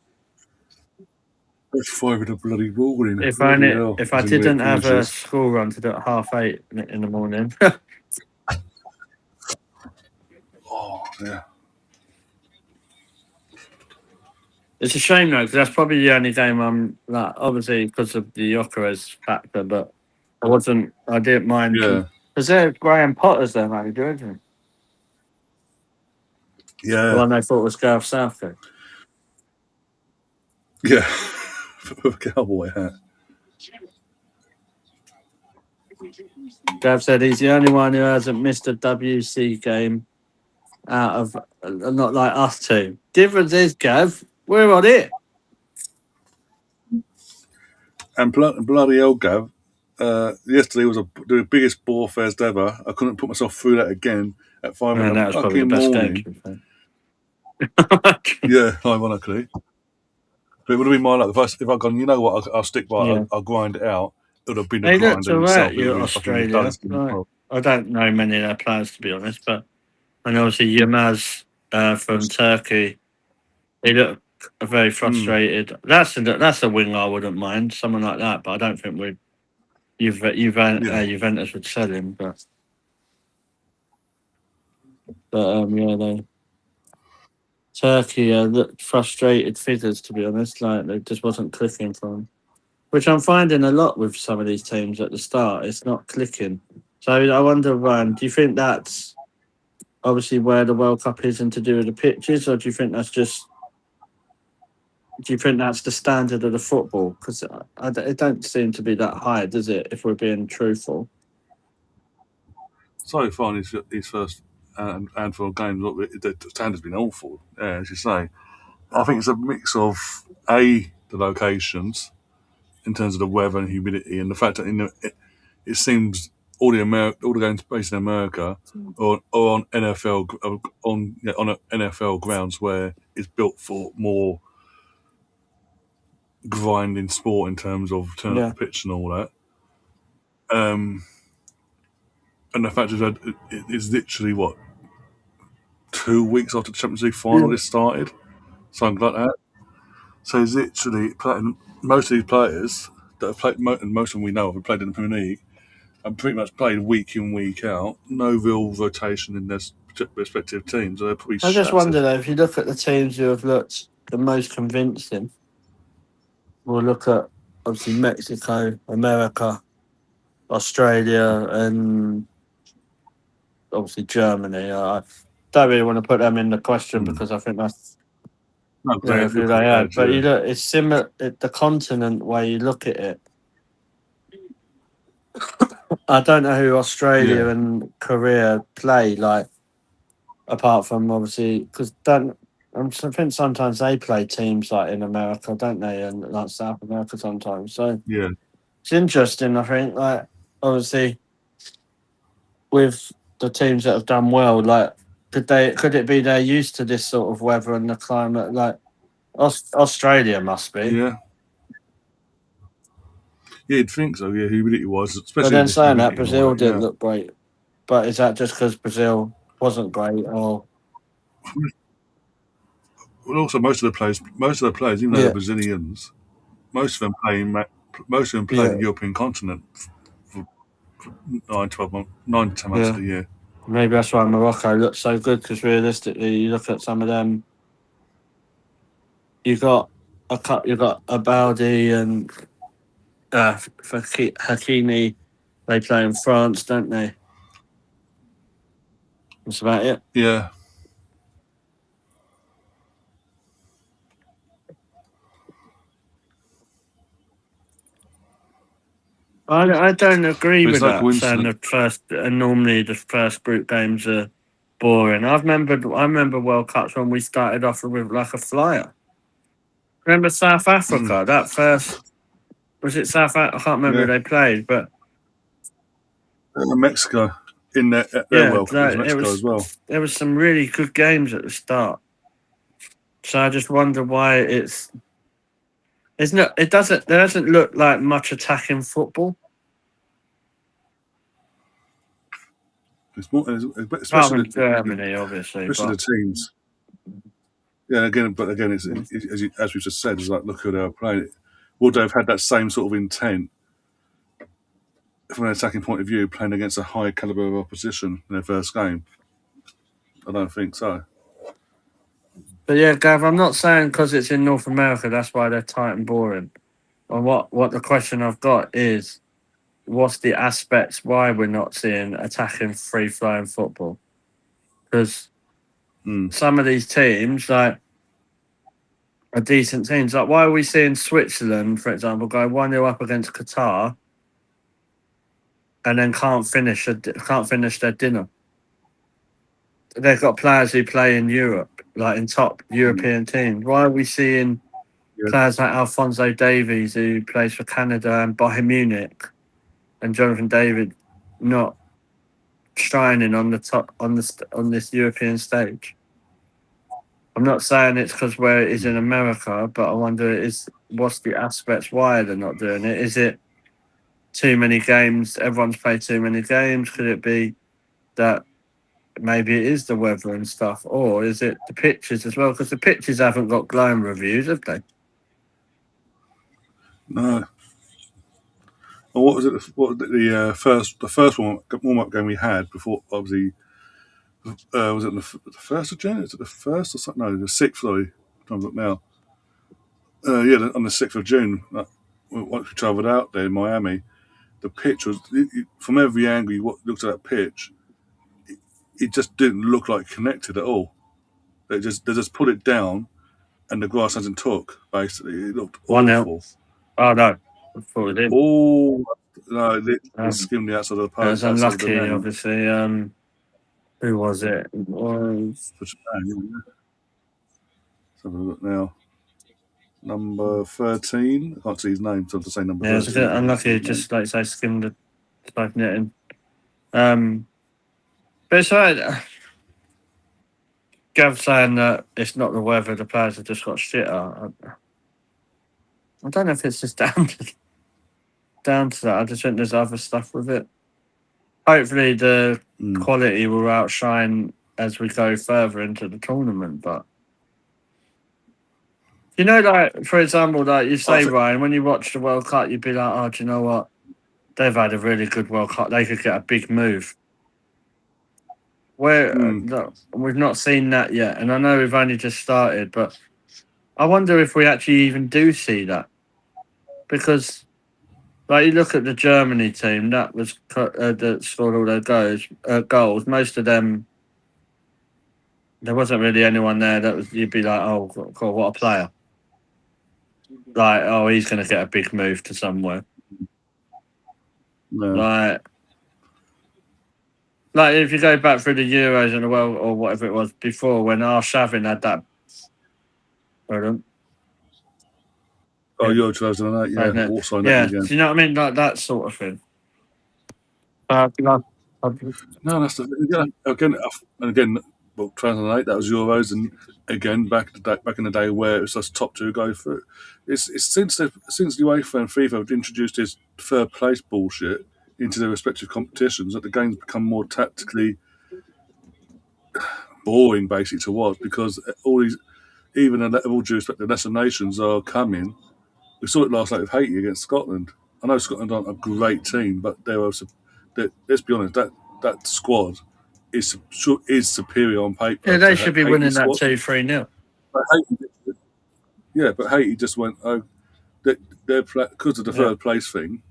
That's 5 in the bloody morning. If Bloody hell. if I As in when it didn't have a finishes. school run to do at 8:30 in the morning, Oh, yeah. it's a shame though, because that's probably the only game I'm like, obviously because of the Jokeres factor, but I didn't mind. Yeah. Because there, Graham Potter's their manager, isn't he? The Yeah. one they thought was Gareth Southgate. Yeah. With a cowboy hat. Gav said he's the only one who hasn't missed a WC game out of not like us two. Difference is, Gav, we're on it. And bloody hell, Gav. Yesterday was the biggest bore fest ever. I couldn't put myself through that again at 5 in And the that was probably the fucking best game, morning. to be fair. Yeah, ironically. But it would have been my luck. If I'd gone, you know what, I'll stick by it, Yeah. I'll grind it out. It would have been a Hey, looked grind in all right, itself. It would you have been fucking Australia. ridiculous. Right. I don't know many of their players, to be honest, but and obviously Yilmaz from Turkey, he looked very Mm, frustrated. That's a wing I wouldn't mind, someone like that, but I don't think yeah. Juventus would sell him. Yeah, Turkey looked frustrated figures, to be honest. Like it just wasn't clicking for them, which I'm finding a lot with some of these teams at the start. It's not clicking. So I wonder, Ryan, do you think that's obviously where the World Cup is and to do with the pitches, or do you think that's the standard of the football? Because it don't seem to be that high, does it? If we're being truthful. So far in his first handful of games, look, the standard's been awful. Yeah, as you say. I think it's a mix of the locations in terms of the weather and humidity, and the fact that it seems all the games based in America, or on on NFL grounds where it's built for more grinding sport in terms of turning up Yeah. the pitch and all that. Um, and the fact is that it's literally what 2 weeks after the Champions League final it started, something like that. So it's literally most of these players that have played, and most of them we know have played in the Premier League, and pretty much played week in week out. No real rotation in their respective teams. So they're probably I just shattered. wonder though, if you look at the teams who have looked the most convincing, we'll look at obviously Mexico, America, Australia, and obviously Germany. I don't really want to put them in the question Hmm. because I think that's No, they who look they had. ahead, But yeah, you look, it's similar. The continent where you look at it, I don't know who Australia yeah, and Korea play like, apart from obviously because don't. I think sometimes they play teams like in America, don't they, and like South America sometimes. So yeah, it's interesting. I think like obviously with the teams that have done well, like could it be they're used to this sort of weather and the climate? Like Australia must be. yeah. Yeah, you'd think so. Yeah, humidity wise, But especially then the saying that, humidity and all Brazil that. didn't Yeah. look great. But is that just because Brazil wasn't great, or Well, also most of the players, even though they're yeah, Brazilians, most of them play in yeah, the European continent for 9 to 12 months, 9 to 10 months of yeah? the year. Maybe that's why Morocco looks so good. Because realistically, you look at some of them. You got you got Abaldi and Hakimi. They play in France, don't they? That's about it. Yeah, I don't agree but it's with no that. Saying coincidence. the first and normally the first group games are boring. I remember World Cups when we started off with like a flyer. Remember South Mm, Africa? That first was it I can't remember who yeah, they played, but Mexico in their yeah, World Cup was Mexico as well. there was some really good games at the start. So I just wonder why it's not. It doesn't. There doesn't look like much attacking football, It's more, apart especially from Germany, obviously. especially the But teams. Yeah, again, as we just said, it's like look who they were playing. Would they have had that same sort of intent from an attacking point of view, playing against a high caliber of opposition in their first game? I don't think so. but yeah, Gav, I'm not saying because it's in North America that's why they're tight and boring. And what the question I've got is, what's the aspects why we're not seeing attacking free flowing football? Because Mm, some of these teams like are decent teams. Like why are we seeing Switzerland, for example, go 1-0 up against Qatar and then can't finish their dinner? They've got players who play in Europe, like in top mm, European teams. Why are we seeing yeah, players like Alphonso Davies, who plays for Canada and Bayern Munich, and Jonathan David, not shining on the top on this European stage? I'm not saying it's because where it is in America, but I wonder is what's the aspects why they're not doing it? Is it too many games? Everyone's played too many games. Could it be that maybe it is the weather and stuff, or is it the pitches as well? Because the pitches haven't got glowing reviews, have they? no. Well, what was it? What was it, the first warm up game we had before? Obviously, was it the first of January? Is it the first or something? No, the sixth. Sorry, time to look now. Yeah, on the 6th of June. Once we travelled out there in Miami, the pitch was from every angle you looked at that pitch. It just didn't look like connected at all. They just put it down and the grass hasn't took. Basically, it looked 1-0. awful. Oh no, I thought it did. Oh no, it Um, skimmed the outside of the it was outside of the unlucky, net. obviously. Who was it? It was For Japan, yeah. Let's have a look now. Number 13. I can't see his name, so I have to say number yeah, it was a bit 13. I can't see unlucky. his name. Just like say, skimmed the like netting. But it's like Gav saying that it's not the weather, the players have just got shitter. I don't know if it's just down to that. I just think there's other stuff with it. Hopefully, the quality will outshine as we go further into the tournament. But like for example, like you say, Ryan, when you watch the World Cup, you'd be like, "Oh, do you know what? They've had a really good World Cup. They could get a big move." We've not seen that yet, and I know we've only just started, but I wonder if we actually even do see that because, like, you look at the Germany team that that scored all their goals. Most of them, there wasn't really anyone there that was you'd be like, "Oh, God, what a player!" Like, "Oh, he's going to get a big move to somewhere." No. Like if you go back through the Euros and the World or whatever it was before, when Arshavin had that. Pardon? Oh, Euro 2008, yeah. And, Also yeah, again. do you know what I mean? Like that sort of thing. Uh, No, that's again. Well, 2008 that was Euros, and again back in the day where it was just top two go for it. It's since UEFA and FIFA have introduced this third place bullshit into their respective competitions that the game's become more tactically boring, basically to watch because all these, even with all due respect, the lesser nations are coming. We saw it last night with Haiti against Scotland. I know Scotland aren't a great team, but let's be honest, that squad is superior on paper. yeah, they To should be Haiti winning that squad. 2-3-0. But Haiti just went. Oh, because of the Yeah, third place thing.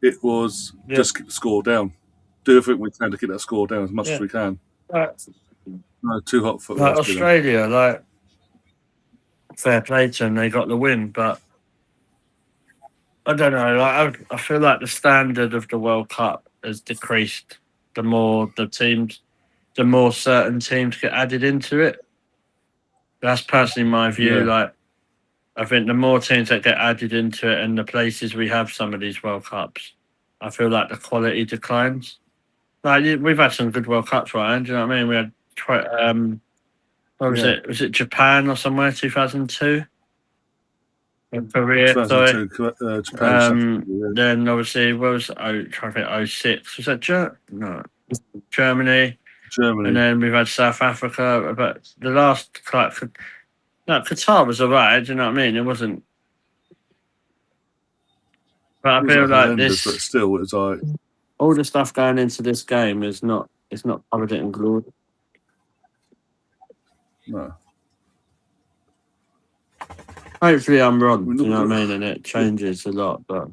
It was yeah, just keep the score down. Do everything we can to keep that score down as much as yeah. we can. Like, No, too hot for like us, Billy. Australia, like fair play to them, they got the win, but I don't know. Like I feel like the standard of the World Cup has decreased. The more certain teams get added into it. That's personally my view. Yeah, Like I think the more teams that get added into it and the places we have some of these World Cups, I feel like the quality declines. Like we've had some good World Cups, Ryan. Do you know what I mean? We had what was yeah. it? Was it Japan or somewhere? 2002 in Korea. Sorry. 2002, Japan, South Africa. Yeah. Then obviously, what was trying to think? 06 was that no Germany, and Germany. then we've had South Africa. But the last like, no, Qatar was alright. Do you know what I mean? It wasn't. But It I feel wasn't like horrendous, but still, it was like all the stuff going into this game is not. It's not covered in glory. no. Hopefully, I'm I wrong. mean, Do you know what I look, mean? And it changes a lot, but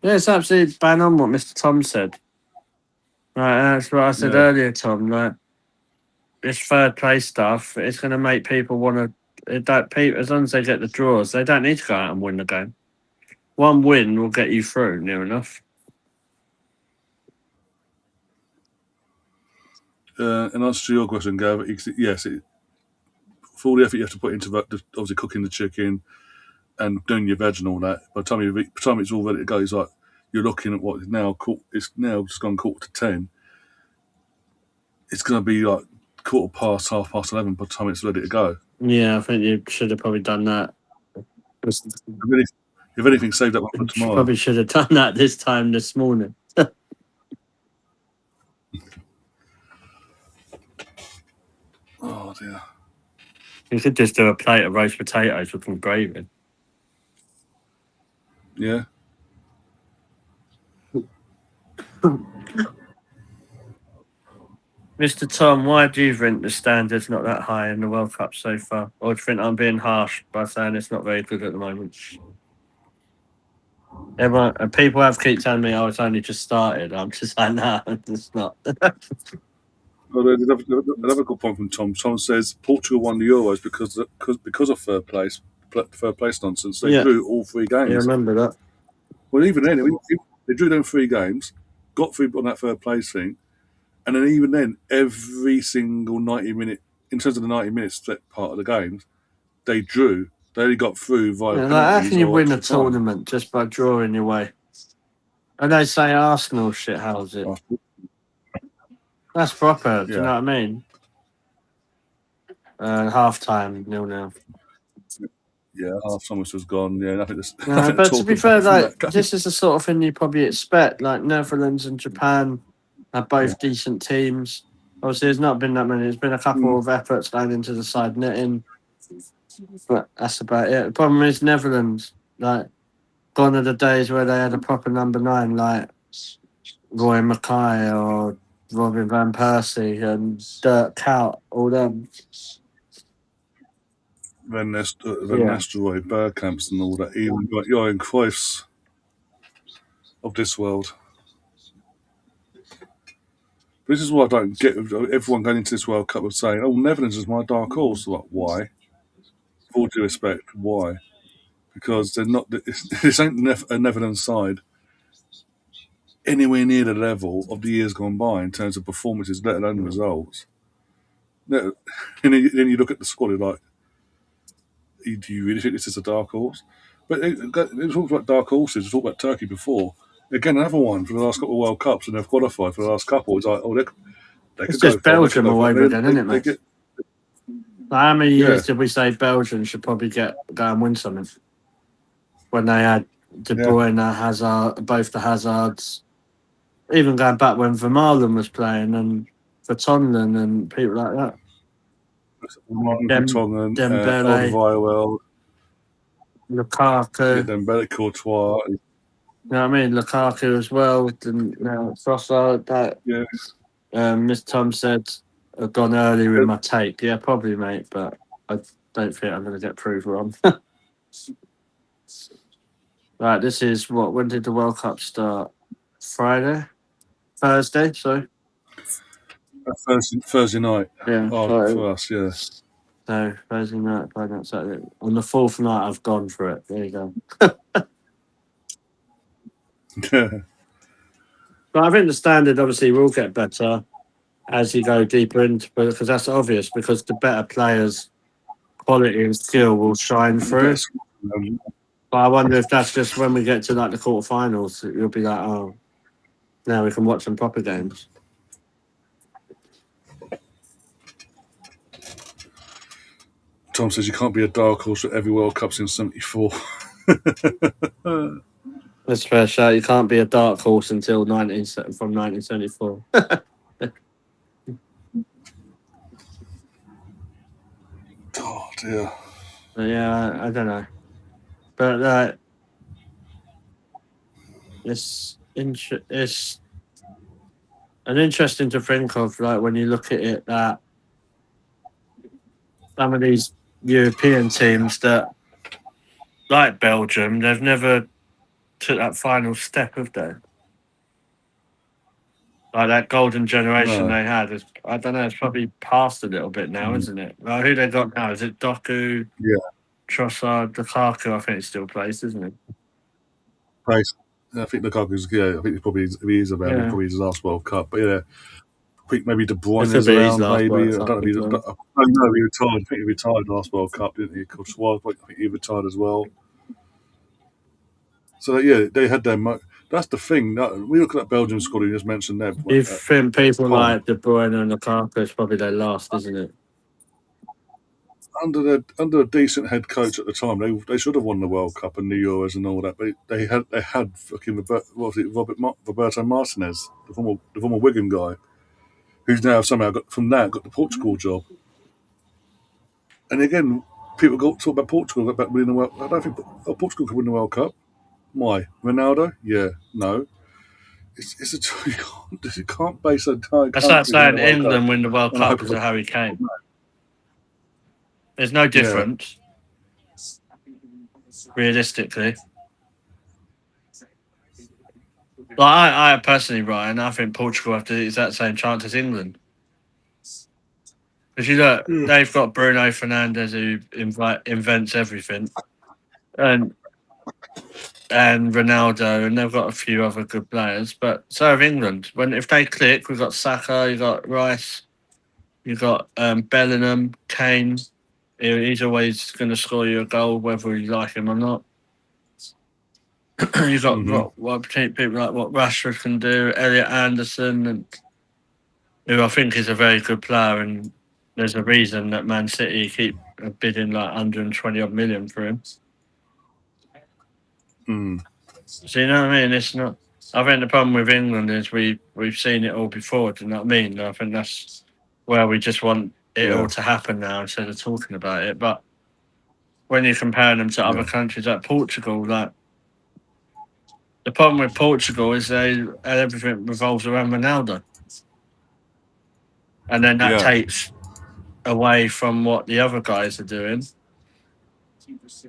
yeah, it's absolutely bang on what Mr. Tom said. Right, that's what I said yeah. earlier, Tom. Like this third place stuff, it's going to make people want to. It don't, people, as long as they get the draws, they don't need to go out and win the game. One win will get you through, near enough. In answer to your question, Gav, yes, for all the effort you have to put into obviously cooking the chicken and doing your veg and all that, by the time it's all ready to go, it's like you're looking at what is now it's now just gone 10:15. It's going to be like 11:15 by the time it's ready to go. Yeah, I think you should have probably done that. If anything, save that one for tomorrow. Probably should have done that this time this morning. Oh dear. You could just do a plate of roast potatoes with some gravy. Yeah. Mr. Tom, why do you think the standard's not that high in the World Cup so far? Or do you think I'm being harsh by saying it's not very good at the moment? People have keep telling me, "Oh, it's only just started." I'm just like, "No, it's not." Well, another good point from Tom. Tom says Portugal won the Euros because of third place nonsense. They Yeah, drew all three you games. remember that? Well, even then, they drew them three games, got through on that third place thing, and then even then, every single 90 minute, in terms of the 90 minutes split part of the games, they drew They only got through via Like, how penalties can you or win a extra time. tournament just by drawing your way? And they say Arsenal shit, how's it? That's proper, do you know Yeah, what I mean? Half time, 0-0. yeah. Half time was gone. Yeah, nothing to, No, nothing to but to talk be fair, about from like that game. this is the sort of thing you probably expect. Like Netherlands and Japan are Yeah. both decent teams. Obviously, there's not been that many. There's been a couple of efforts going into the side netting, but that's about it. The problem is Netherlands. Like gone are the days where they had a proper number 9, like Roy Mackay or Robin van Persie and Dirk Kuyt, all them. Van Yeah. Nistelrooy, Bergkamps, and all that. Even got Johan Cruyffs of this world. This is what I don't get. Everyone going into this World Cup of saying, "Oh, Netherlands is my dark horse." Like, why? With all due respect, why? Because they're not. This ain't a Netherlands side anywhere near the level of the years gone by in terms of performances, let alone results. No, and then you look at the squad, you're like, do you really think this is a dark horse? But it talks about dark horses. We talked about Turkey before. Again, another one for the last couple of World Cups, and they've qualified for the last couple. It's like, oh, they It's could go just far. They could Belgium go all far. over again, isn't it, They mate? get, Like, how many yeah, years did we say Belgium should probably go and win something? When they had De yeah. Bruyne, Hazard, both the Hazards, even going back when Vermaelen was playing and Vertonghen and people like that. Martin Dem- Vertonghen, Dembele, Alderweireld, Lukaku. Dembele, Courtois. You know what I mean? Lukaku as well. And now Trossard, that Yeah, Miss Tom said, I've gone earlier in my take. Yeah, probably, mate, but I don't think I'm going to get proved wrong. Right, this is what? When did the World Cup start? Thursday. Sorry. Thursday night. Yeah. Oh, for us, yeah. So Thursday night, Friday night, Saturday. On the fourth night, I've gone for it. There you go. Yeah. But I think the standard obviously will get better as you go deeper into, because that's obvious. Because the better players' quality and skill will shine The better through. squad, But I wonder if that's just when we get to like the quarterfinals, you'll be like, oh, now we can watch some proper games. Tom says you can't be a dark horse at every World Cup since '74. That's fair shout. You can't be a dark horse until 1974. Oh dear. Yeah, I don't know, but it's an interesting to think of. Like when you look at it, that some of these European teams that, like Belgium, they've never took that final step, have they? Like that golden generation No. they had is, I don't know, it's probably past a little bit now, isn't it? Like who they got now? Is it Doku, Yeah. Trossard, Lukaku? I think it still plays, isn't it? Place. I think Lukaku's. Yeah. I think he's probably if he is around. He's Yeah. probably his last World Cup. But yeah, I think maybe De It Bruyne could is be his around. last Maybe World I don't Cup know. If as he, I well. don't know. He retired. I think he retired last World Cup, didn't he? Courtois. I think he retired as well. So yeah, they had their. That's the thing. We look at that Belgian squad you just mentioned there. You think people Tom, like De Bruyne and Lukaku is probably their last, isn't it? under a decent head coach at the time, they should have won the World Cup and the Euros and all that. But they had fucking Roberto Martinez, the former Wigan guy, who's now somehow got the Portugal job. And again, people talk about Portugal about winning the World. I don't think Portugal could win the World Cup. Why? Ronaldo? Yeah, no. It's a you can't base an entire That's like country winning saying the World Cup England win the World on a Cup because hypothetical. of Harry Kane. There's no Yeah. difference, realistically. Like I personally, Ryan, I think Portugal have the exact same chance as England. Because you look, Yeah. they've got Bruno Fernandes who invents everything, and Ronaldo, and they've got a few other good players. But so have England. If they click, we've got Saka, you got Rice, you got Bellingham, Kane. He's always going to score you a goal, whether you like him or not. You've got Hmm. people like what Rashford can do, Elliot Anderson, and who I think is a very good player. And there's a reason that Man City keep bidding like 120 odd million for him. Mm. So you know what I mean? It's not. I think the problem with England is we've seen it all before. Do you know what I mean? I think that's where we just want it all Yeah, to happen now instead of talking about it. But when you're comparing them to other yeah, countries like Portugal, like the problem with Portugal is everything revolves around Ronaldo, and then that yeah, takes away from what the other guys are doing.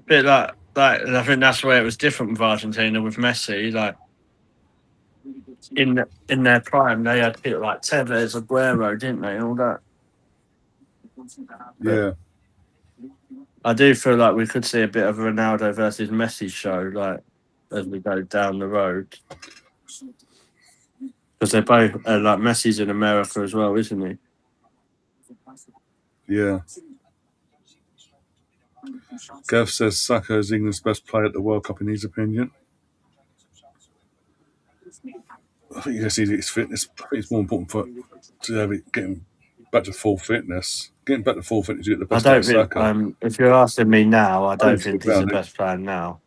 Bit like, and I think that's where it was different with Argentina with Messi. Like in their prime, they had people like Tevez, Aguero, didn't they? And all that. But yeah, I do feel like we could see a bit of a Ronaldo versus Messi show, like as we go down the road, because they're both like Messi's in America as well, isn't he? yeah. Gav says Saka is England's best player at the World Cup in his opinion. I think you just need his fitness. I think it's more important to have it getting back to full fitness. Getting back to full fitness, you get the I best out don't of think. Saka. If you're asking me now, I I don't think stick think he's the around. best player now.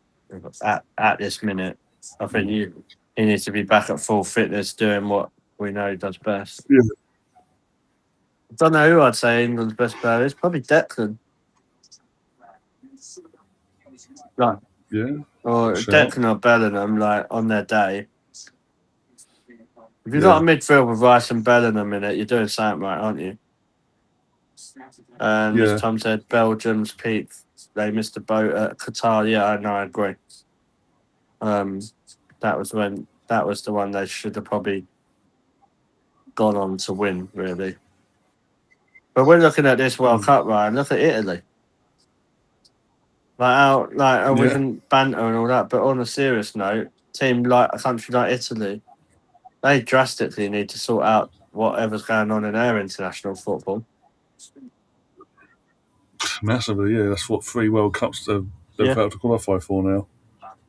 At this minute, I think Mm. he needs to be back at full fitness, doing what we know he does best. Yeah, I don't know who I'd say England's best player is. Probably Declan. Like, yeah, good or shout. Declan or Bellingham, like on their day. If you've got Yeah, a midfield with Rice and Bellingham in it, you're doing something right, aren't you? And as yeah. Tom said, Belgium's peak, they missed the boat at Qatar. Yeah, I know, I agree. Um, that was the one they should have probably gone on to win, really. But we're looking at this World Mm. Cup, Ryan. Look at Italy. We Yeah. can banter and all that, but on a serious note, team like a country like Italy, they drastically need to sort out whatever's going on in their international football. Massively, yeah. That's what 3 World Cups they've Yeah. had to qualify for now.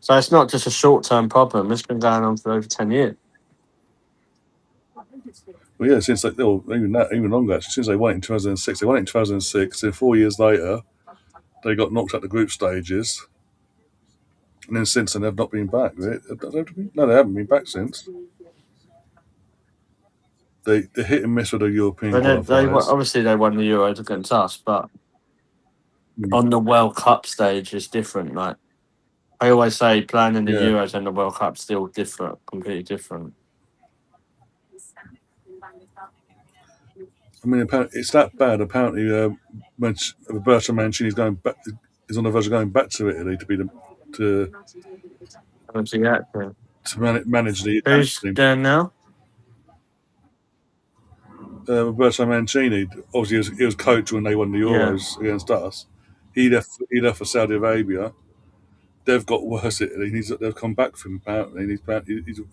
So it's not just a short term problem. It's been going on for over 10 years. Well, yeah, since like even longer actually, since they won it in 2006, they won it in 2006. Then 4 years later, they got knocked out the group stages, and then since then they've not been back. No, they haven't been back since. They hit and miss with the European But then qualifiers. obviously they won the Euros against us, but Mm. on the World Cup stage is different. Like I always say, playing in the Yeah, Euros and the World Cup still different, completely different. I mean it's that bad. Apparently, Roberto Mancini is on the verge of going back to Italy to be to Obviously, yeah. Yeah. manage the Italian Who's team. there now? Roberto Mancini, obviously, he was coach when they won the Yeah. Euros against us. He left for Saudi Arabia. They've got worse. They've come back from him apparently. And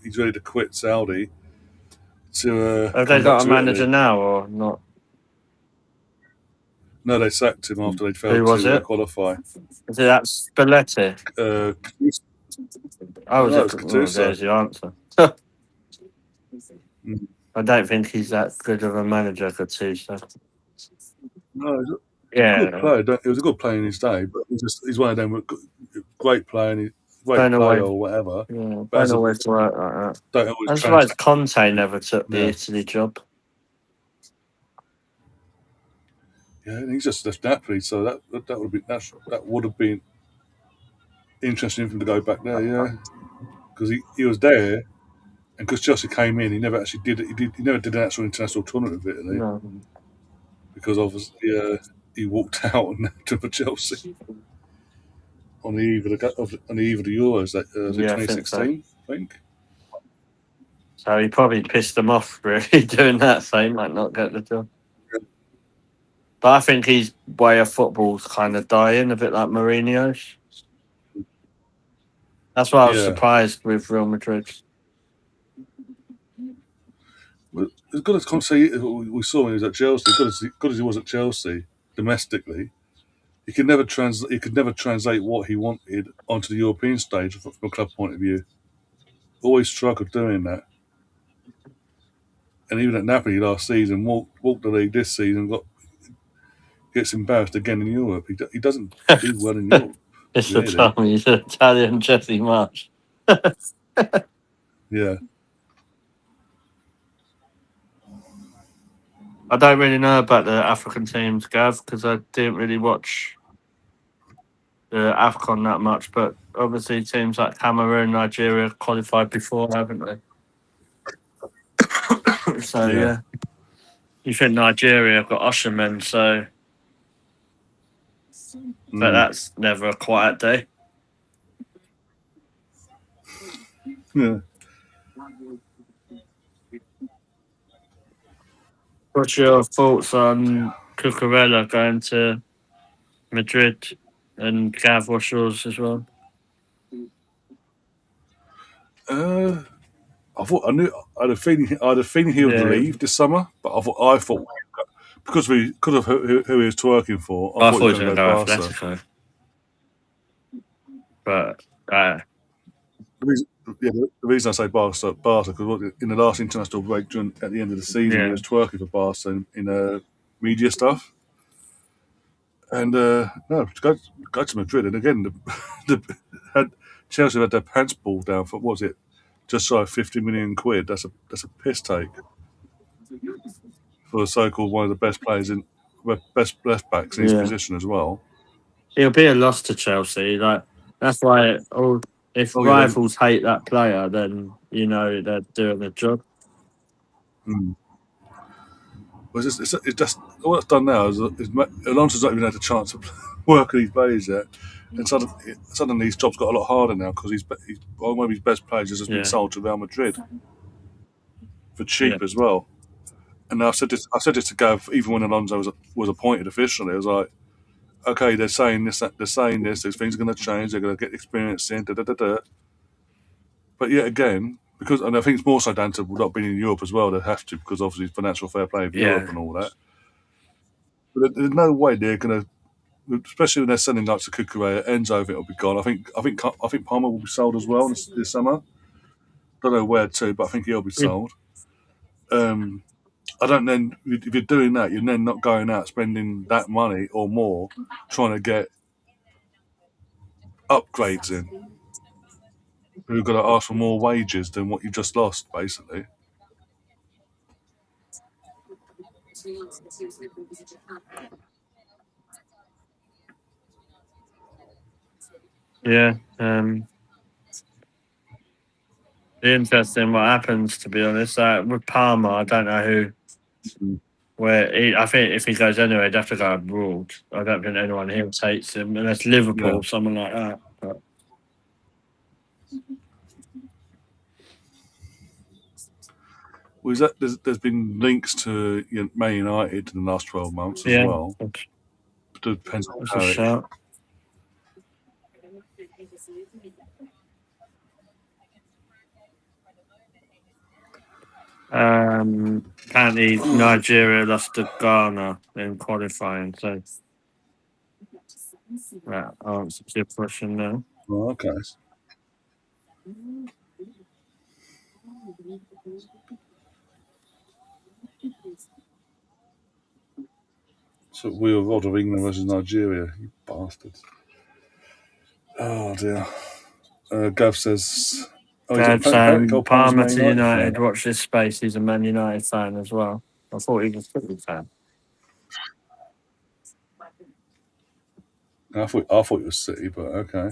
he's ready to quit Saudi to Have they come back got a to manager Italy. now or not? No, they sacked him after they Who failed was to it? qualify. Is it that Spalletti? Uh, Oh, was no, it it? was Oh, Gattuso. there's your answer. Mm. I don't think he's that good of a manager, Gattuso. No, he's a good Yeah. player. He was a good player in his day, but he's one of them great player, great Don't player always, or whatever. yeah, But don't as a always work like that. don't always I'm surprised translate. Conte never took the Yeah, Italy job. yeah. And he's just Napoli, so that would have been interesting for him to go back there. Yeah, because he was there, and because Chelsea came in, he never actually did it. He never did an actual international tournament with Italy No. because obviously he walked out for Chelsea on the eve on the eve of the Euros. Was it Yeah, I think so. 2016? I think. So he probably pissed them off, really, doing that, so he might not get the job. But I think his way of football's kind of dying, a bit like Mourinho's. That's why I was Yeah, surprised with Real Madrid. well, as good as Conte we saw when he was at Chelsea, good as he was at Chelsea domestically, He could never translate what he wanted onto the European stage from a club point of view. Always struggled doing that. And even at Napoli last season, walked the league this season, gets embarrassed again in Europe. He doesn't do well in Europe, It's the really. time he's Italian Jesse March. Yeah, I don't really know about the African teams, Gav, because I didn't really watch the AFCON that much. But obviously, teams like Cameroon, Nigeria qualified before, haven't they? So yeah. yeah, you think Nigeria have got Osherman, so but Mm. that's never a quiet day. Yeah. What's your thoughts on Cucurella going to Madrid and Gav? What's yours as well? Uh, I had a feeling he would Yeah, leave this summer, but I thought because of who he was twerking for, I I thought he thought he was was going to going go to to go Barca. Atletico, but The reason, yeah, the reason I say Barca because in the last international break at the end of the season, he yeah, was twerking for Barca in media stuff, and no, go to Madrid, and again, had Chelsea had their pants pulled down for what was it, just shy of 50 million quid. That's a piss take for so-called one of the best players in best left backs in his yeah. position as well. It'll be a loss to Chelsea. Like that's why. Oh, if Oh yeah, rivals hate that player, then you know they're doing the job. mm. Well, it's just all it's done now is Alonso's not even had a chance to work at these players yet, and suddenly his job's got a lot harder now because one of his best players has just been Yeah, sold to Real Madrid for yeah, cheap as well. And I said this to Gav even when Alonso was appointed officially. I was like, okay, they're saying this, these things are going to change. They're going to get experience in, da da da da. But yet again, and I think it's more so down to not being in Europe as well. They have to because obviously financial fair play of Europe yeah. and all that. But there's no way they're going to especially when they're sending like to Kukurea, Enzo, I think will be gone. I think Palmer will be sold as well this summer. Don't know where to, but I think he'll be It, sold. Um, I don't then if you're doing that, you're then not going out spending that money or more trying to get upgrades in. You've got to ask for more wages than what you just lost, basically. yeah. Be interesting what happens. To be honest, with Palmer, I don't know who. Mm. I think if he goes anywhere, he'd have to go abroad. I don't think anyone here takes him unless Yeah. Liverpool, someone like that. But Was that there's been links to Man United in the last 12 months as yeah, well. It depends on that's a how it. shout. Apparently Nigeria lost to Ghana in qualifying, so that answers your question now. Oh, okay. So we were Rod of England versus Nigeria, you bastards. Oh dear. Gav says, "Oh, Dad apparently saying Cole Palmer's a Palmer Man to United fan." United. Watch this space. He's a Man United fan as well. I thought he was a City fan. I thought it was City, but okay.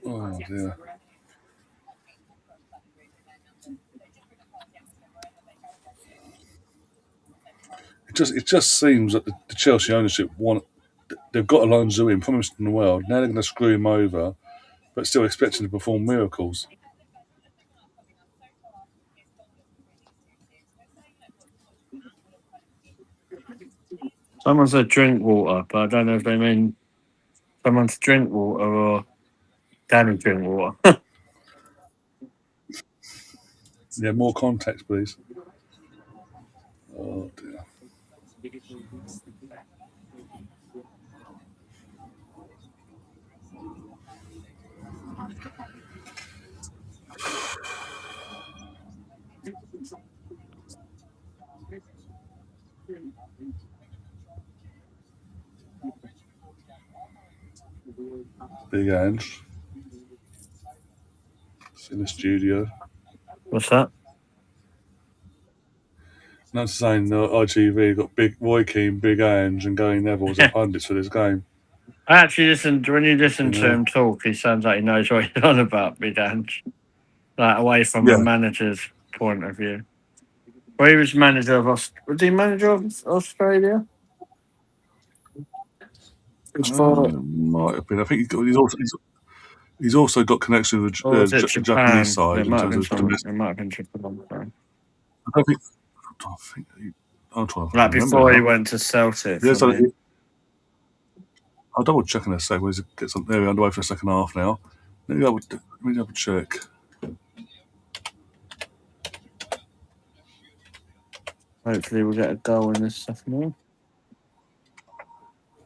Oh dear. It just seems that the Chelsea ownership want they've got Alonso in, promised him the world. Now they're going to screw him over, but still expecting to perform miracles. Someone said drink water, but I don't know if they mean someone to drink water or Danny drink water. Yeah, more context, please. Oh dear. Big Ange. It's in the studio. What's that? Not saying ITV got Big Roy Keane, Big Ange, and Gary Neville as the pundits for this game. I actually listened when you listen You to know? him talk. He sounds like he knows what he's on about, Big Ange. Like away from a Yeah. manager's point of view. Well, he was manager of was he manager of Australia? Before, Might have been. I think he's also got connection with or was it the Japanese Japan? side It in might have terms been of some. domestic. It might have been Japan. Sorry. I don't think. I think I'm trying to Like fucking remember before he now. went to Celtic. Yeah, I so mean, I'll double check in a second. When it gets there, we're underway for the second half now. Let me double check. hopefully we'll get a goal in this second half.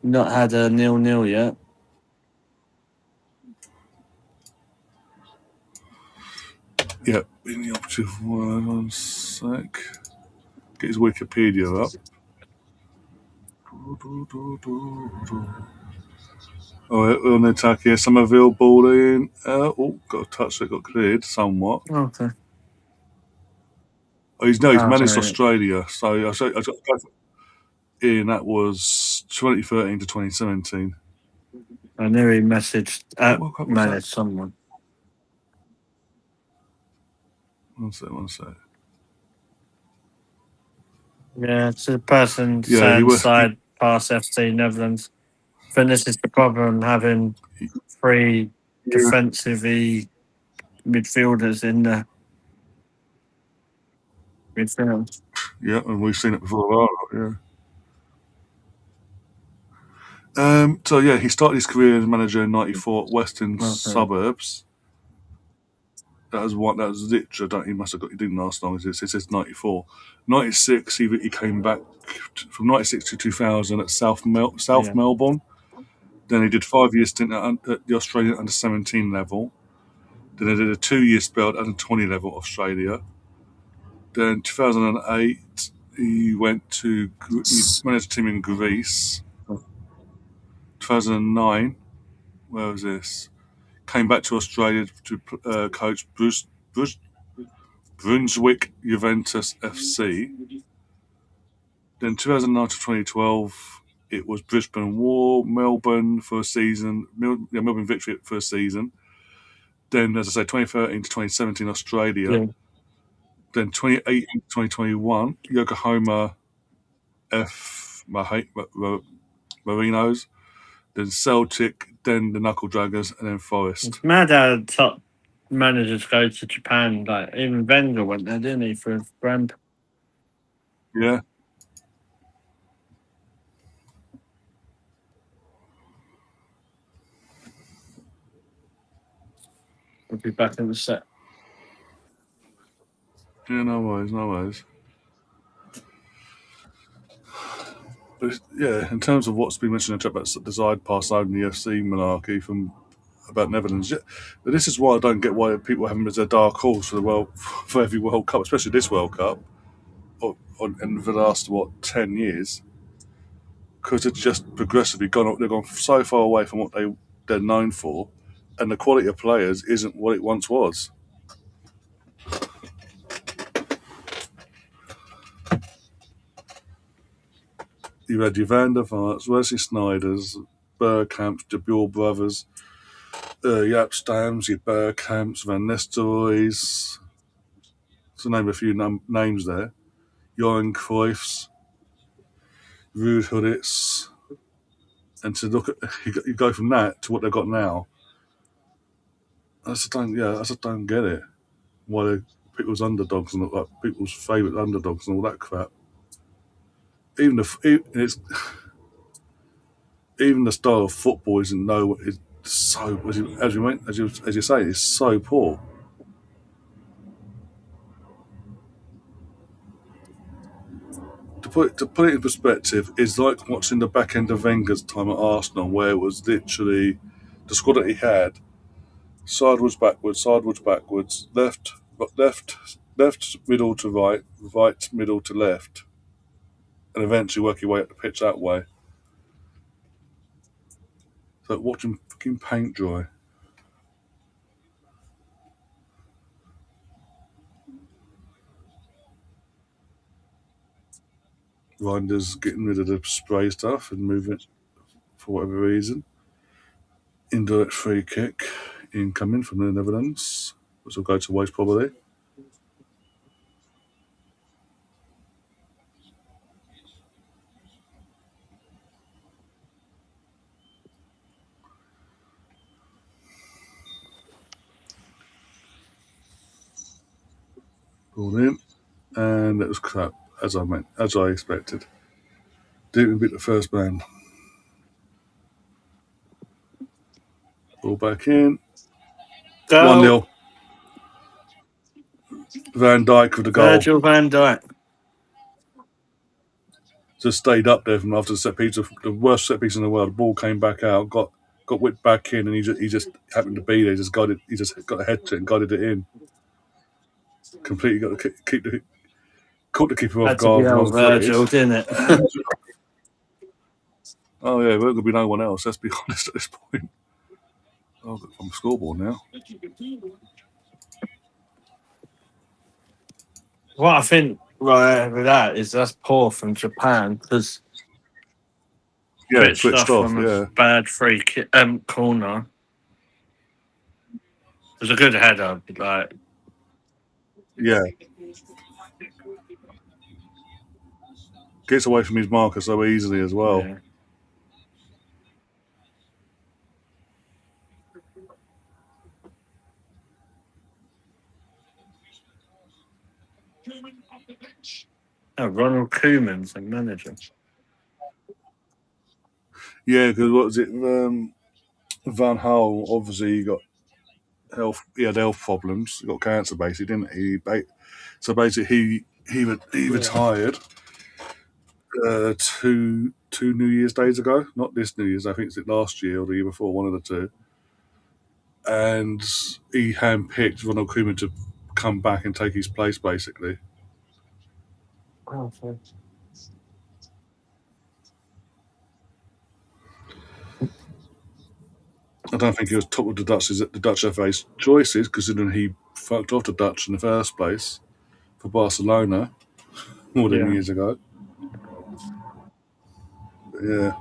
Not had a 0-0 yet. Yeah, in the operative word, 1 sec. Get his Wikipedia up. Alright, we're on the attack here. Somerville ball in. Got a touch that got cleared somewhat. Okay. He's Oh, managed sorry. Australia. So I got in that was 2013 to 2017. I knew he What World Cup was that? managed someone. 1 sec. Yeah, it's a person Yeah, he saying was. side pass FC Netherlands. I think this is the problem having three Yeah, defensive midfielders in the midfield. yeah, and we've seen it before. Yeah. So yeah, he started his career as manager in '94 at Western Okay. Suburbs. That was one. That was literally. I don't. He must have got. He didn't last long. It says '94, '96. He came back from '96 to 2000 at South Yeah. Melbourne. Then he did 5 years stint at the Australian under 17 level. Then he did a 2 year spell at under 20 level Australia. Then 2008 he he managed a team in Greece. 2009, where was this? Came back to Australia to coach Brunswick Juventus FC. Then 2009 to 2012, it was Brisbane War, Melbourne for a season, Melbourne Victory for a season. Then, as I say, 2013 to 2017, Australia. Yeah. Then 2018 to 2021, Yokohama Marinos. Then Celtic, then the Knuckle Draggers, and then Forest. It's mad how top managers go to Japan. Like even Wenger went there, didn't he, for his grand? Yeah, Would be back in the set. yeah, no worries, no worries. But yeah, in terms of what's been mentioned about the side pass over the FC monarchy from about Netherlands, yeah, but this is why I don't get why people have him as a dark horse for the for every World Cup, especially this World Cup, in the last 10 years, because it's just progressively gone up. They've gone so far away from what they're known for, and the quality of players isn't what it once was. You had your Van der Vaarts, Wesley Snyders, Bergkamps, De Boer brothers, Jaap Stams, your Bergkamps, Van Nistelrooys, to name a few names there. Johan Cruyffs, Ruud Huddits, and to look at you go from that to what they've got now. I just don't get it. Why they people's underdogs and like people's favourite underdogs and all that crap. Even it's even the style of football isn't no. It's so as you say, it's so poor. To put it in perspective, it's like watching the back end of Wenger's time at Arsenal, where it was literally the squad that he had sideways, backwards, left, middle to right, right, middle to left, and eventually work your way up the pitch that way. So watching making paint dry. Reinders getting rid of the spray stuff and moving it for whatever reason. Indirect free kick incoming from the Netherlands, which will go to waste probably. Ball in, and it was crap, as I expected. Didn't even beat the first man. Ball back in. Go 1-0. Van Dijk with the goal. Virgil van Dijk. Just stayed up there from after the set piece, the worst set piece in the world. The ball came back out, got whipped back in, and he just happened to be there. He just got a head to it and guided it in. Completely got to caught the keeper off Had to be guard, old wrong footed. Virgil, didn't it? Oh yeah, there going to be no one else. Let's be honest at this point. Oh, I'm scoreboard now. What I think right with that is that's poor from Japan because Yeah, switched switched off off. on a Yeah, bad free corner. It was a good header, like yeah. Gets away from his marker so easily as well. yeah. Oh, Ronald Koeman's the manager. Yeah, because what was it? Van Hal obviously got health. He had health problems. He got cancer, basically, didn't he? So basically, he retired two New Year's days ago. Not this New Year's. I think it's last year or the year before, one of the two. And he handpicked Ronald Koeman to come back and take his place, basically. Oh, I don't think he was top of the Dutch FA's choices, considering he fucked off the Dutch in the first place for Barcelona more than yeah. years ago. But yeah,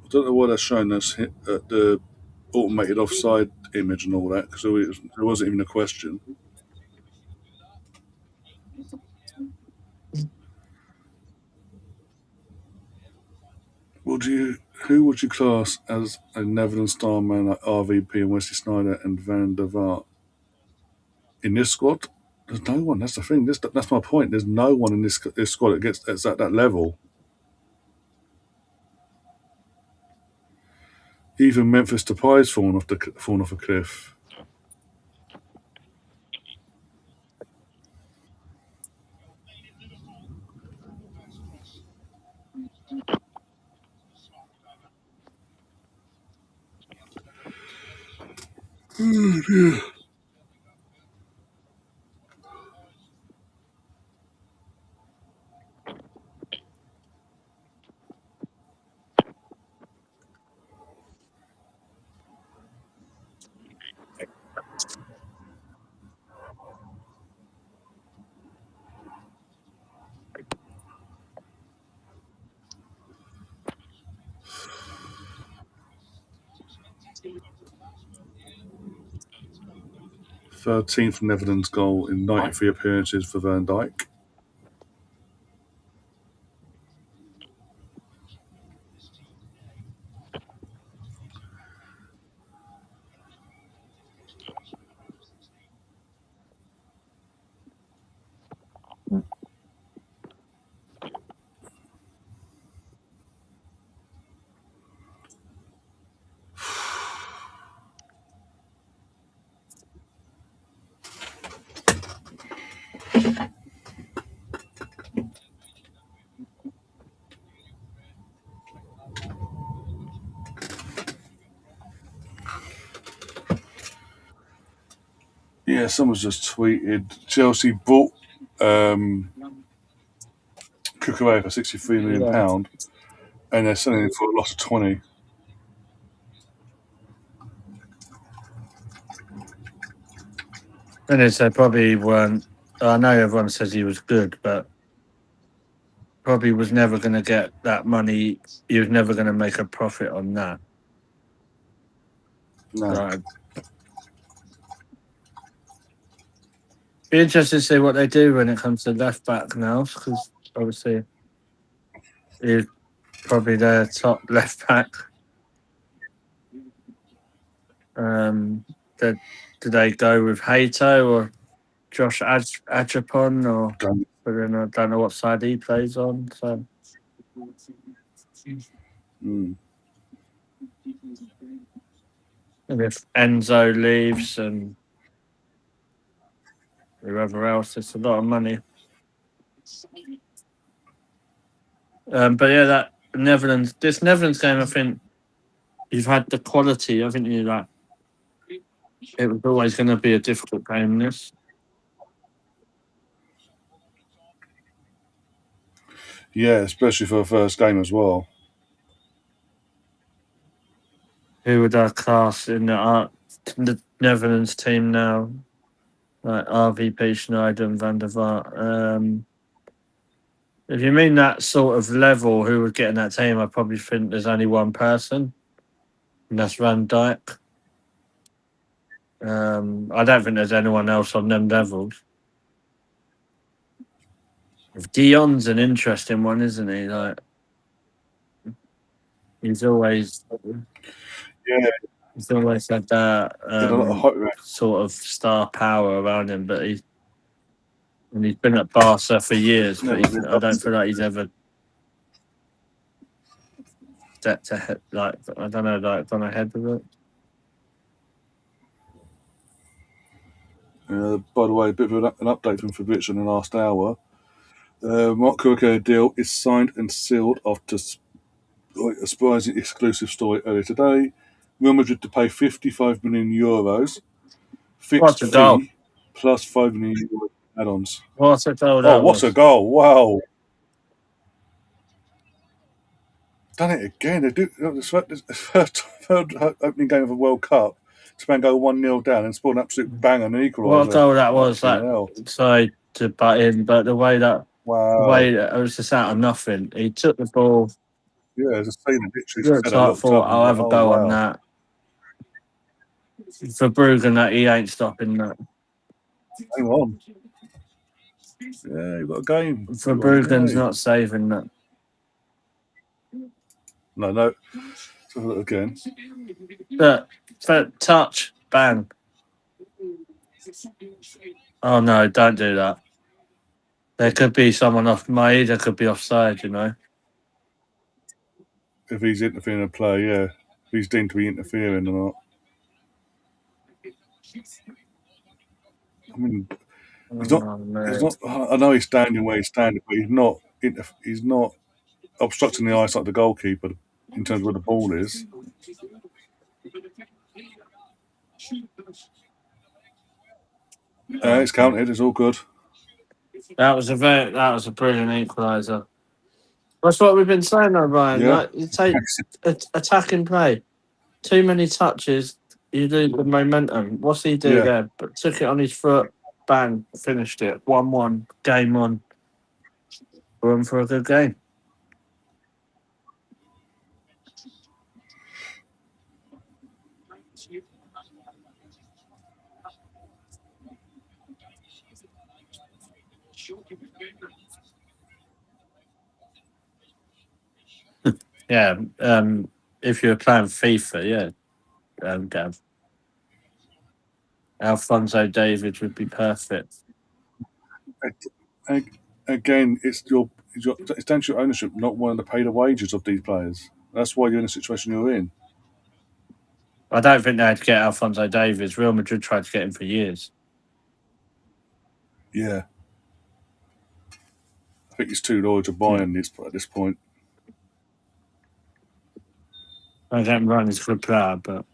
I don't know why they're showing us the automated offside image and all that, because there wasn't even a question. Who would you class as a Netherlands star man like RVP and Wesley Sneijder and Van der Vaart? In this squad, there's no one. That's the thing. That's my point. There's no one in this squad that gets that's at that level. Even Memphis Depay's fallen off a cliff. Yeah. 13th Netherlands goal in 93 appearances for Van Dijk. Mm. 'Yeah, someone's just tweeted Chelsea bought Kukurea for £63 million, and they're selling it for a loss of 20. And they probably weren't. I know everyone says he was good, but probably was never going to get that money. He was never going to make a profit on that. No. Right. Be interested to see what they do when it comes to left back now, because obviously he's probably their top left back. Do they go with Hato or Josh Ajapon, or Don't- I don't know what side he plays on. So Mm. and if Enzo leaves and whoever else, it's a lot of money. But yeah, this Netherlands game, I think you've had the quality, haven't you? Like it was always going to be a difficult game. This Yeah, especially for a first game as well. who would I class in the Netherlands team now? Like RVP Schneider and Van der Vaart. If you mean that sort of level, who would get in that team? I probably think there's only one person, and that's Van Dijk. I don't think there's anyone else on them levels. Dion's an interesting one, isn't he? Like he's always Yeah, he's always had that did a lot of hype around. sort of star power around him, but he's been at Barca for years, but Never lived I up don't to feel like he's ever stepped ahead. Like I don't know, like gone ahead with it. By the way, a bit of an update from Fabrice in the last hour. Mark Kukurea deal is signed and sealed after a surprising exclusive story earlier today. Real Madrid to pay €55 million, fixed What a goal! fee plus €5 million add-ons. What a goal Oh, that what a was! goal! Wow, done it again. They do the third opening game of a World Cup. Spain go 1-0 down and score an absolute banger and an What a equaliser. goal that was! Fucking Like, hell! sorry to butt in, but the Wow. way that it was just out of nothing. He took the ball, Yeah, as I say, literally looked said I like looked up thought, and was I'll like, have a oh go on wow. that. For Bruggen, that he ain't stopping that. Hang on. Yeah, you got a game. For You on Bruggen's the way. not saving that. No, no. Let's have a look again. But for touch, bang. Oh no, don't do that. There could be someone off. Maeda could be offside. You know. If he's interfering in play, yeah. If he's deemed to be interfering or not. I mean, he's not. Oh He's no. not. I know he's standing where he's standing, but he's not. He's not obstructing the eyesight of the goalkeeper in terms of where the ball is. It's counted. It's all good. That was a brilliant equaliser. That's what we've been saying, though, Ryan. Yeah. Like you take attacking play, too many touches, you lose the momentum. What's he do Yeah. there? But took it on his foot, bang, finished it. 1-1, game on. We're in for a good game. Yeah. If you were playing FIFA, yeah, Gav. Alfonso David would be perfect. Again, it's down to your ownership not wanting to pay the wages of these players. That's why you're in the situation you're in. I don't think they'd get Alfonso Davies. Real Madrid tried to get him for years. Yeah. I think it's too low to buy in this at this point. I don't run as a good player, but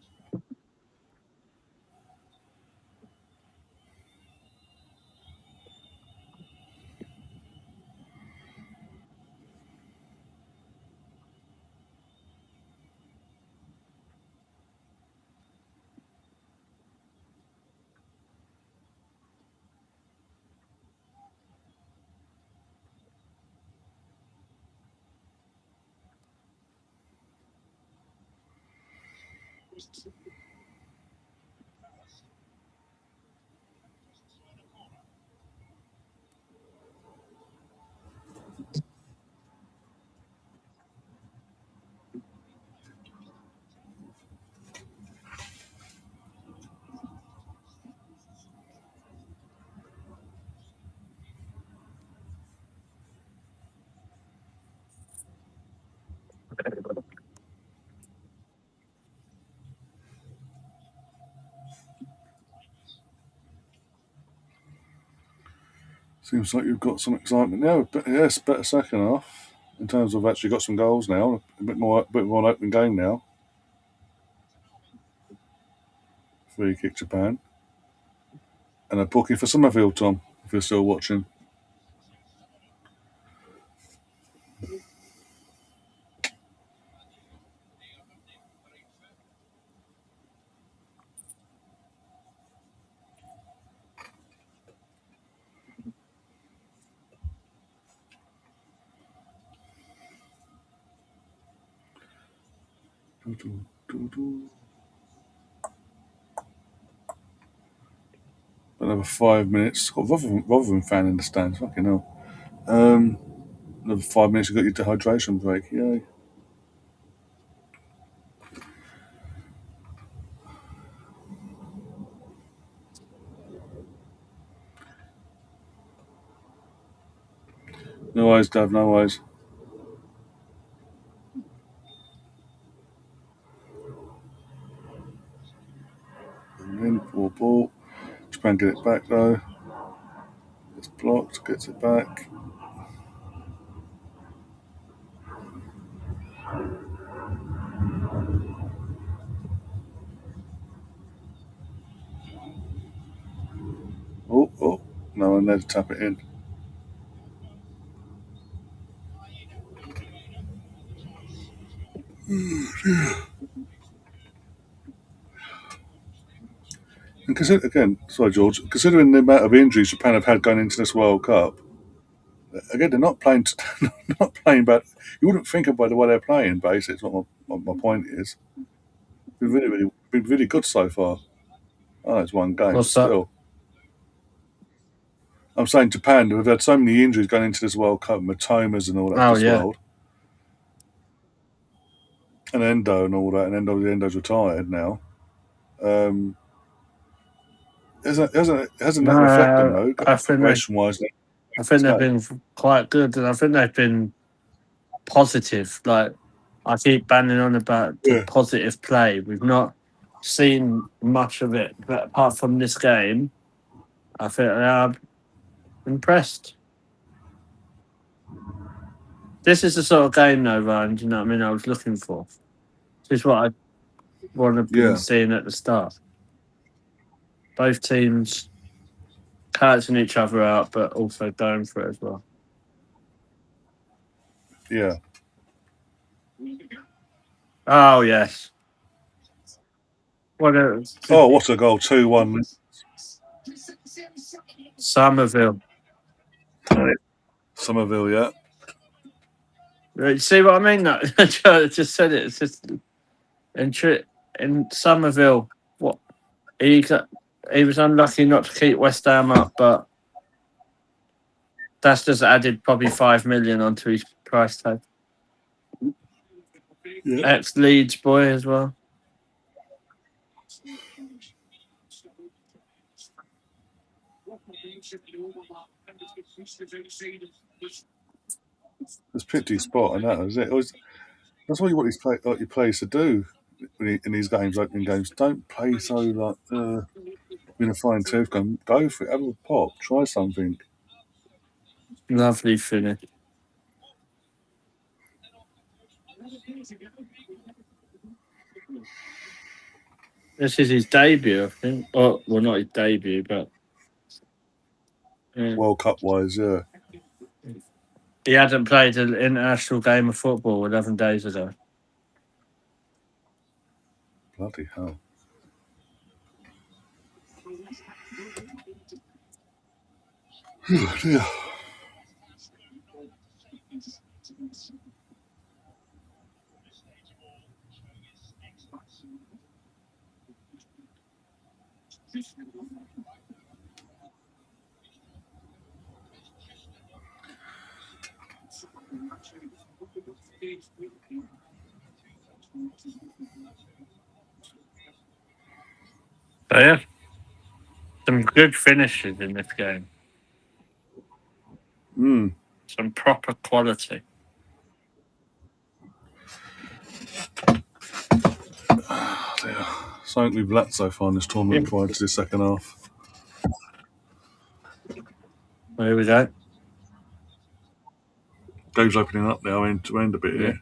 Seems like you've got some excitement now. But yes, better second half in terms of actually got some goals now. A bit more an open game now. Free kick Japan. And a bookie for Somerville, Tom, if you're still watching. Another 5 minutes. Got Rotherham fan in the stands. Fucking hell. Another 5 minutes. You got your dehydration break. Yay. No worries, Dave. No worries. And in for ball. Japan get it back though. It's blocked. Gets it back. Oh. No one there to tap it in. And consider again, sorry, George. Considering the amount of injuries Japan have had going into this World Cup, again they're not playing. Not playing bad. You wouldn't think of by the way they're playing. Basically, it's what my point is. Been really good so far. Oh, it's one game, but What's that? still. I'm saying Japan. We've had so many injuries going into this World Cup, Matomas and all that of Oh this yeah. world, and Endo and all that, and Endo's retired now. Um, hasn't that reflected No, though, I think preparation wise? they've been quite good, and I think they've been positive. Like I keep banging on about the Yeah, positive play. We've not seen much of it, but apart from this game, I think they are impressed. This is the sort of game, though, Ryan. Do you know what I mean? I was looking for. This is what I want to been yeah, seeing at the start. Both teams catching each other out, but also going for it as well. yeah. Oh yes. What a Oh, what a goal! 2-1. Somerville. Somerville, yeah, You see what I mean? No, I just said it. It's just in Somerville. What he got, he was unlucky not to keep West Ham up, but that's just added probably 5 million onto his price tag. yeah. Ex Leeds boy as well. It's pity spot, and that was it. That's what you want your players to do in these games, opening games. Don't play so like in a fine tooth. Go for it. Have a pop. Try something. Lovely finish. This is his debut, I think. Oh, well, not his debut, but yeah. World Cup wise, yeah. He hadn't played an international game of football 11 days ago. Bloody hell. Yeah. So yeah, some good finishes in this game. Some proper quality. Something we've lacked so far in this tournament prior to the second half. Here we go. Game's opening up now, end to end a bit here.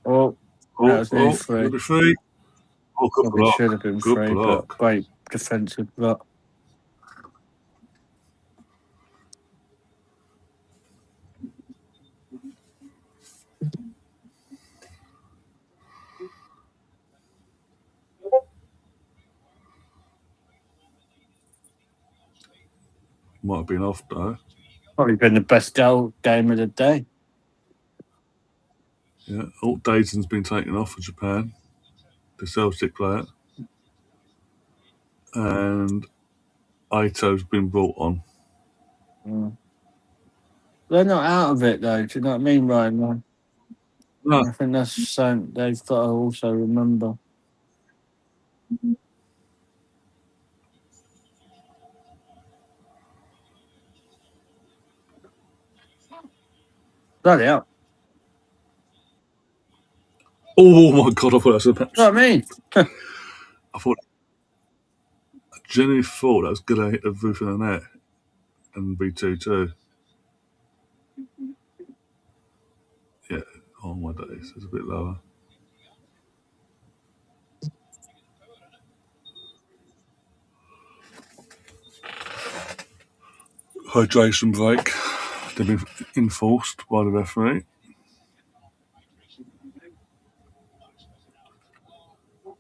Oh, that was nearly free. It'll be free. Oh, good Probably block. should have been Good free, block. but great defensive block. Might have been off though. Probably been the best goal game of the day. Yeah, Alt Dayton's been taken off for Japan, the Celtic player, and Aito's been brought on. They're not out of it though. Do you know what I mean, Ryan? No, I think that's something they've got to also remember. Bloody hell. oh my god! I thought that was a match. You know what I mean? I genuinely thought that was going to hit the roof of the net and be 2-2. Yeah, oh my days, it's a bit lower. Hydration break. They've been enforced by the referee.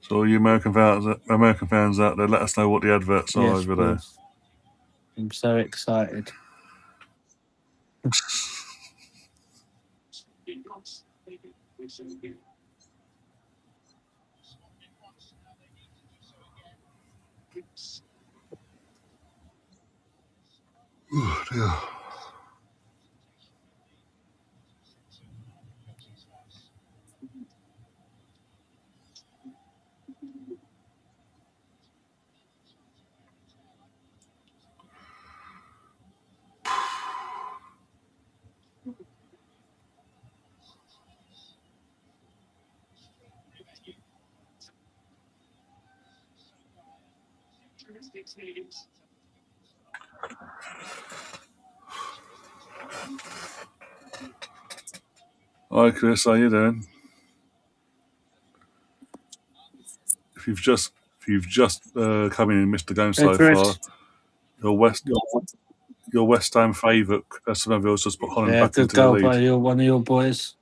So all you American fans out there, let us know what the adverts are over there. I'm so excited. Oh dear. Hi Chris, how you doing? If you've just come in and missed the game so far, your West Ham favourite, Aston Villa's just put Holland back good into the goal lead. by one of your boys.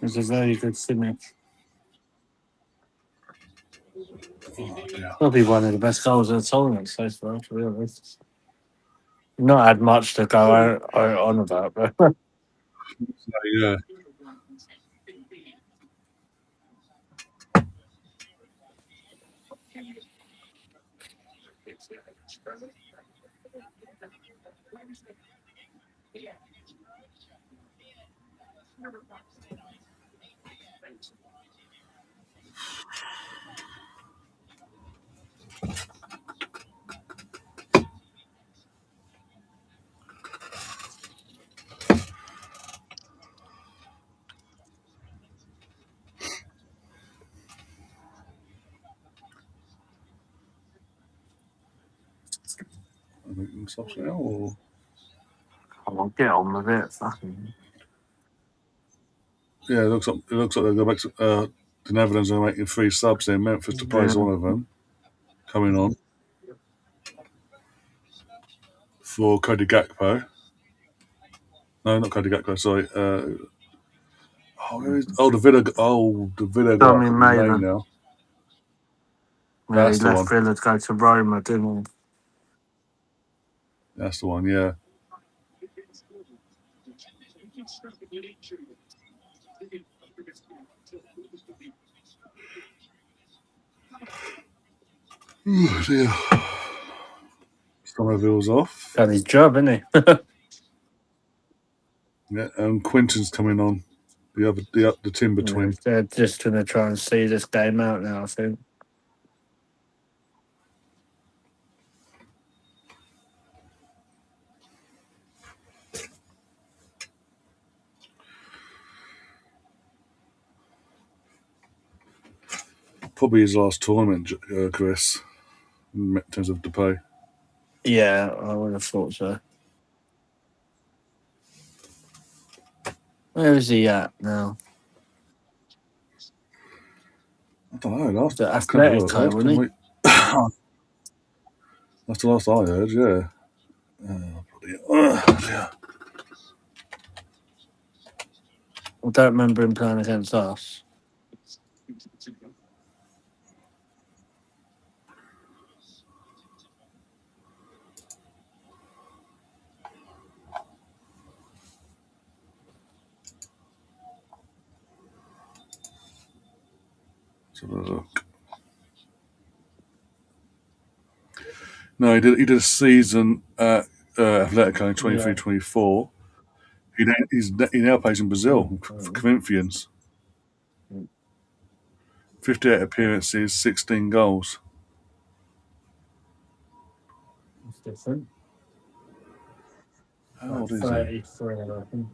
It's a very good finish. Oh dear. Probably one of the best goals of the tournament so far, to be honest. Not had much to go on about, but Yeah. come on, get on with it. Fucking. Yeah, it looks like they're going to make the Netherlands are making 3 subs in. Memphis to play one of them coming on for Cody Gakpo. No, not Cody Gakpo. Sorry. The Villa guy. Tommy I can't Maitland. name now. Yeah, That's he the left one. Villa to go to Roma, didn't That's the one. Yeah. Oh dear. Somerville's off. Done his job, isn't he? Yeah, and Quinton's coming on. The Timber Yeah, twin. they're just going to try and see this game out now, I think. Probably his last tournament, Chris, in terms of Depay. Yeah, I would have thought so. Where is he at now? I don't know. He's at I can't have a look. Atletico, Last wasn't time he? we, that's the last I heard. Yeah. Yeah. I don't remember him playing against us. Let's have a look. No, he did a season at Atletico in Yeah. 23-24. He now plays in Brazil for Corinthians. 58 appearances, 16 goals. It's different. How Like old is he? 33, I reckon.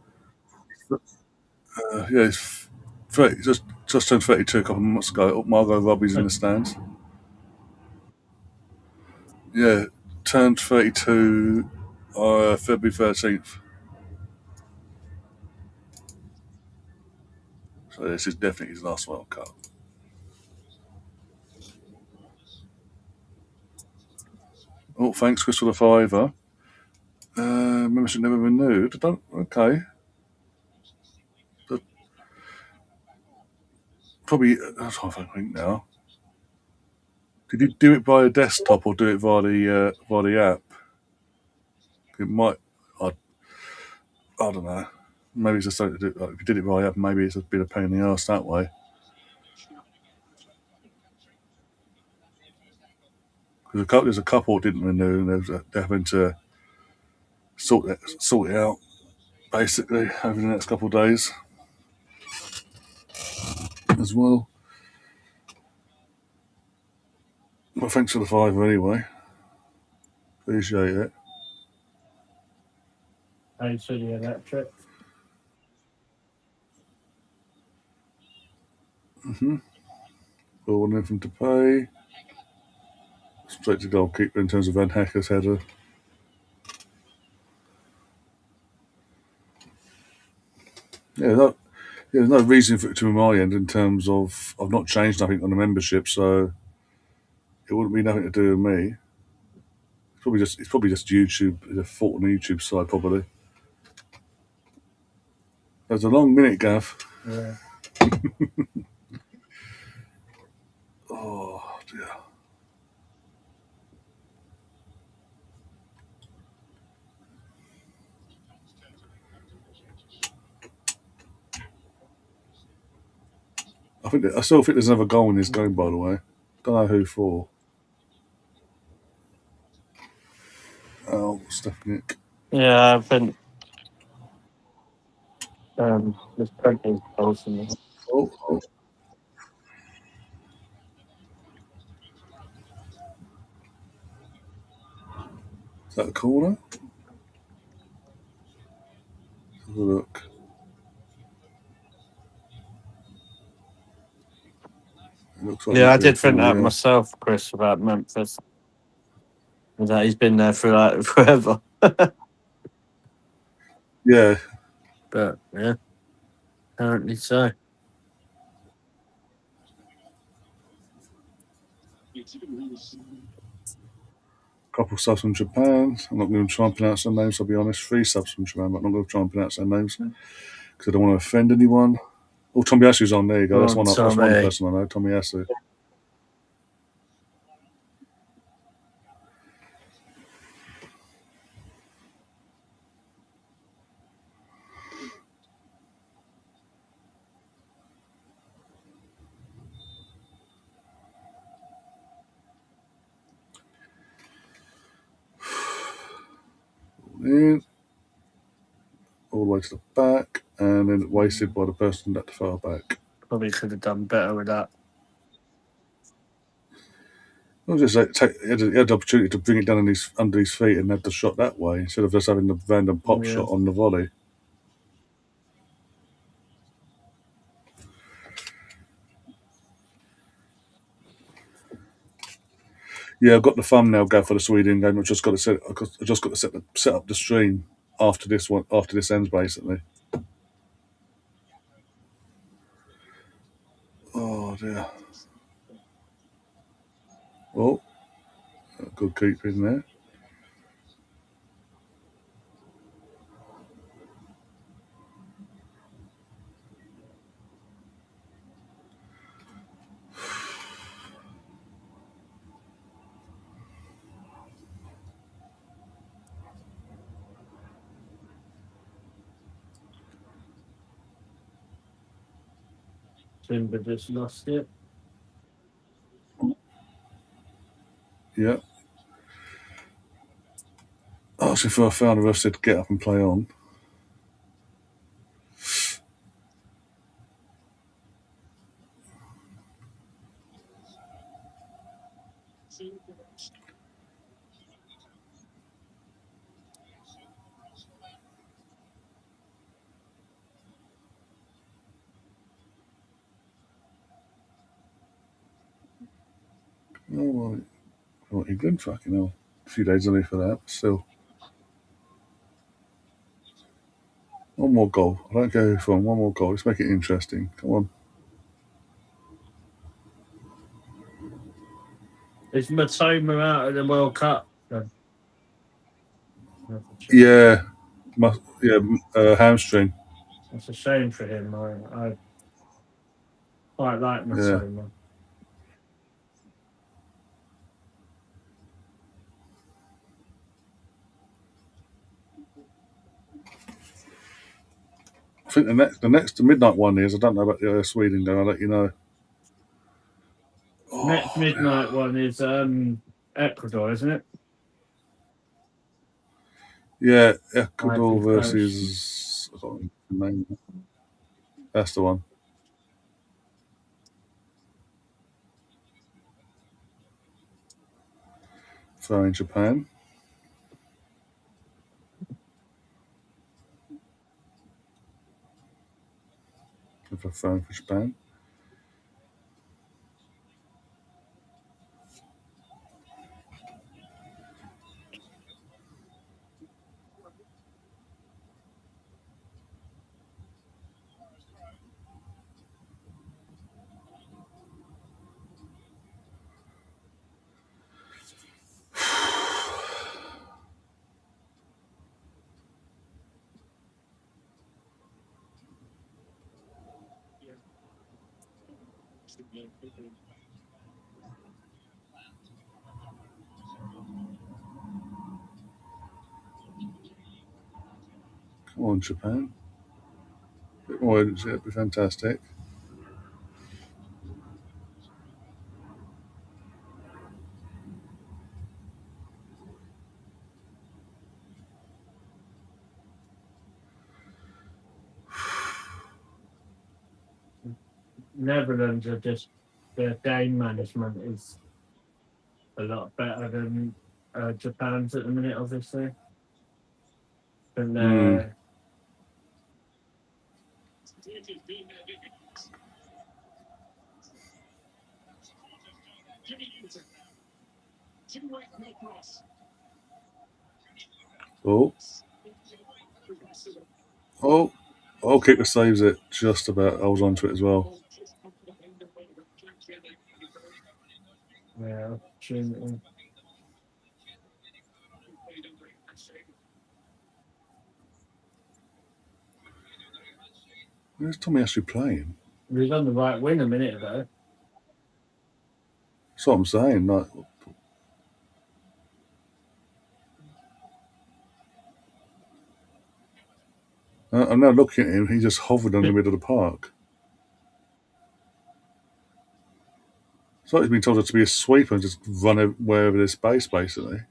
Yeah, he's 30, just turned 32 a couple of months ago. Margot Robbie's in the stands. Yeah, turned 32 February 13th. So this is definitely his last World Cup. Oh, thanks, Chris, for the fiver. Membership never renewed. Okay. But probably, that's what I think now. Did you do it via desktop or do it via the app? It might, I, I don't know. Maybe it's just something to do. Like, if you did it via app, maybe it's a bit of pain in the ass that way. Because there's a couple that didn't renew, and they're having to sort it out basically over the next couple of days as well. But thanks for the fiver anyway. Appreciate it. Hey, City Electric. Ball in from Depay. Straight to goalkeeper in terms of Van Hacker's header. Yeah, there's no reason for it to be my end in terms of I've not changed nothing on the membership, so it wouldn't be nothing to do with me. It's probably just YouTube. It's a fault on the YouTube side probably. There's a long minute, Gav. Yeah. Oh dear. I still think there's another goal in this game, by the way. Don't know who for. Oh, Stefanik. Yeah, I think there's plenty of goals in there. Oh. Is that the corner? Have a look. It looks like it Yeah, might I be a did think goal, that yeah. myself, Chris, about Memphis. That he's been there for like forever. Yeah. But yeah, apparently so. Couple subs from Japan. I'm not going to try and pronounce their names, I'll be honest. 3 subs from Japan, but I'm not going to try and pronounce their names because I don't want to offend anyone. Oh, Tommy Asu's on. There you go. Go That's on, one Tommy. person I know. Tommy Asu. In all the way way to the back, and then wasted by the person at the far back. Probably could have done better with that. I was just like, he had the opportunity to bring it down under his feet and have the shot that way instead of just having the random pop Yeah. shot on the volley. Yeah, I've got the thumbnail go for the Sweden game. I've just got to set up the stream after this one. After this ends, basically. Oh dear. Oh, good keeper in there. Timber just lost it. Yeah. Asking for a foul, the ref said get up and play on. Oh, well, England, fucking hell. A few days only for that, but still. One more goal. I don't go for one more goal. Let's make it interesting. Come on. Is Matoma out of the World Cup? Yeah. Hamstring. That's a shame for him. I quite like Yeah. Matoma. I think the midnight one is. I don't know about the Sweden game. I'll let you know. Next Oh, midnight one is Ecuador, isn't it? yeah, Ecuador Ivory Coast. versus. I don't know the name. That's the one. So in Japan. If I phone for Japan. Come on, Japan. A bit more energy, that'd be fantastic. Netherlands are just their game management is a lot better than Japan's at the minute, obviously. And Hmm. Oh. Oh. Oh, keeper saves it just about. I was onto it as well. yeah, opportunity. Where's Tommy actually playing? He was on the right wing a minute ago. That's what I'm saying. Like, I'm now looking at him. He just hovered on the middle of the park. It's like he's been told to be a sweeper and just run wherever there's space, basically.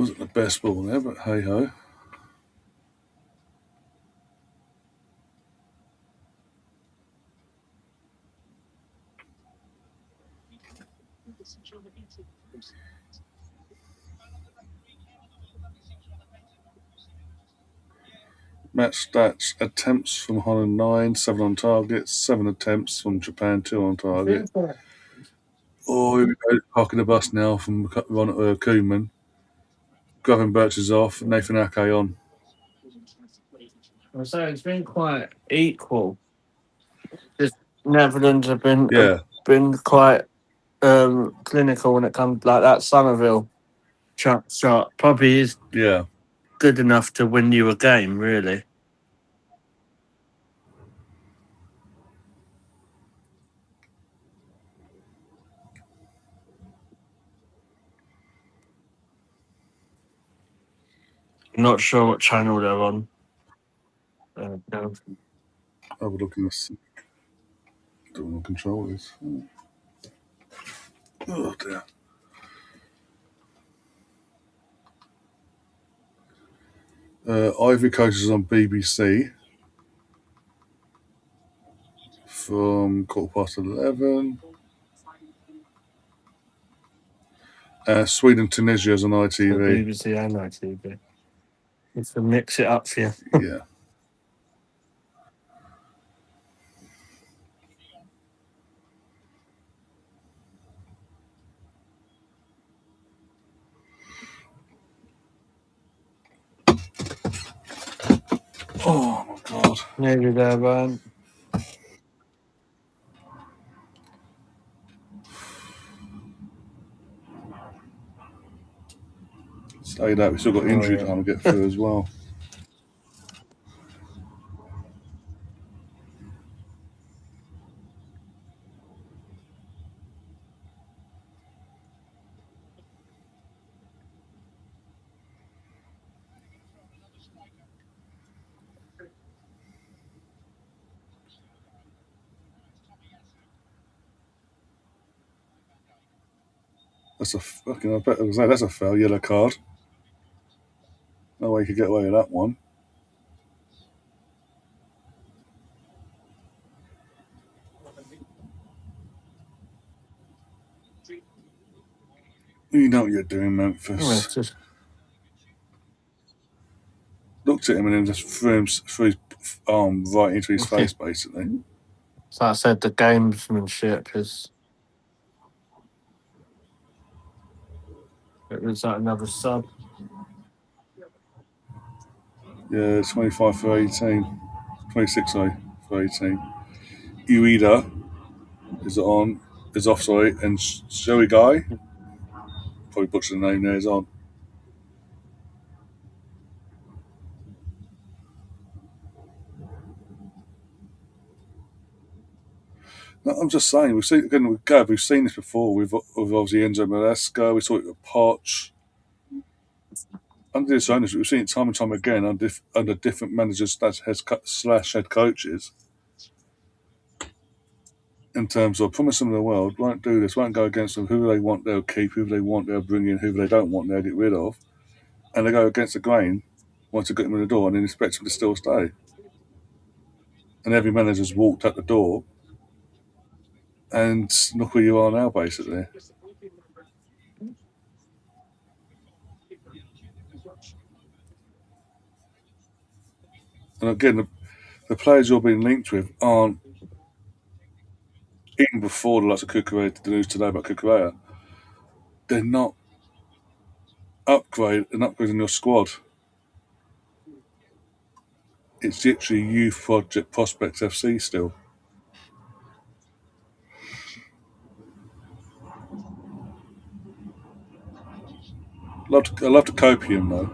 Wasn't the best ball there, but hey ho. Match stats: attempts from Holland 9, 7 on target, 7 attempts from Japan, 2 on target. Oh, here we go. Parking the bus now from Ron Koeman. Gavin Birch is off. Nathan Ake on. So it's been quite equal. Just Netherlands have Yeah, been quite clinical when it comes like that. Somerville shot probably is yeah. good enough to win you a game. Really, not sure what channel they're on. No. Have a look in this. Don't know what control is. Oh dear. Ivory Coast is on BBC from 11:15. Sweden Tunisia is on So ITV. BBC and ITV. It's to mix it up for you. Yeah. Oh my god. Nearly there, Brian. Say that, we've still got injury Yeah. time to get through as well. That's a fucking. I bet I was like, that's a foul yellow card. No way you could get away with that one. You know what you're doing, Well, Memphis. it's just Looked at him and then just threw his arm right into his face, basically. so I said the gamesmanship is. It was like another sub. Yeah, 25 for 18. 26, sorry, for 18. Ueda is off, sorry, and Joey Guy, probably butchered the name there, is on. No, I'm just saying, we've seen again with Gav, we've seen this before with obviously Enzo Maresca, we saw it with Poch. Under this ownership, we've seen it time and time again under different managers slash head coaches. In terms of promise them the world, won't do this, won't go against them. Who they want, they'll keep. Who they want, they'll bring in. Who they don't want, they'll get rid of. And they go against the grain once they get them in the door and then expect them to still stay. And every manager's walked out the door and look where you are now, basically. And again, the players you're being linked with aren't, even before the likes of Kukurea, the news today about Kukurea, they're not upgrading your squad. It's literally youth project Prospects FC still. I love the copium though.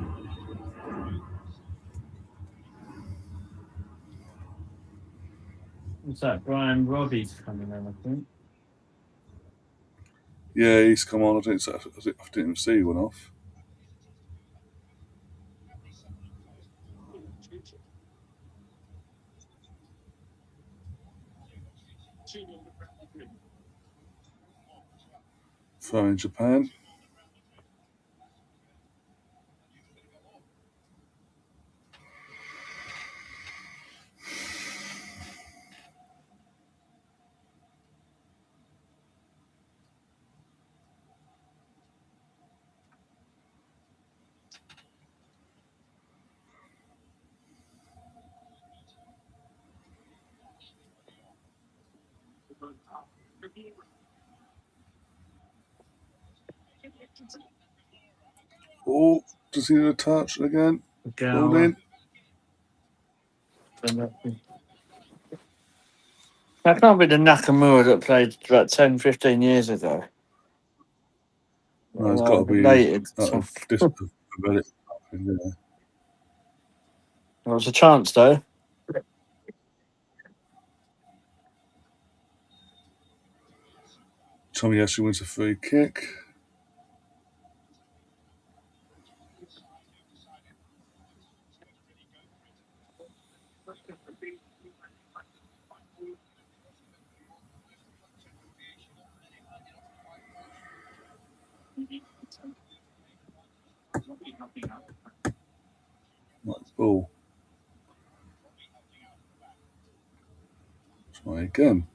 What's that? Brian Robbie's coming in, I think. Yeah, he's come on. I didn't even see he went off. Throw in Japan. Oh, does he do a touch again? Ball Gower. in. That can't be the Nakamura that played about 10, 15 years ago. No, it's got to be Related. out So, of this. Yeah. there was a chance though. Tommy actually wins a free kick. Right, ball. Try again.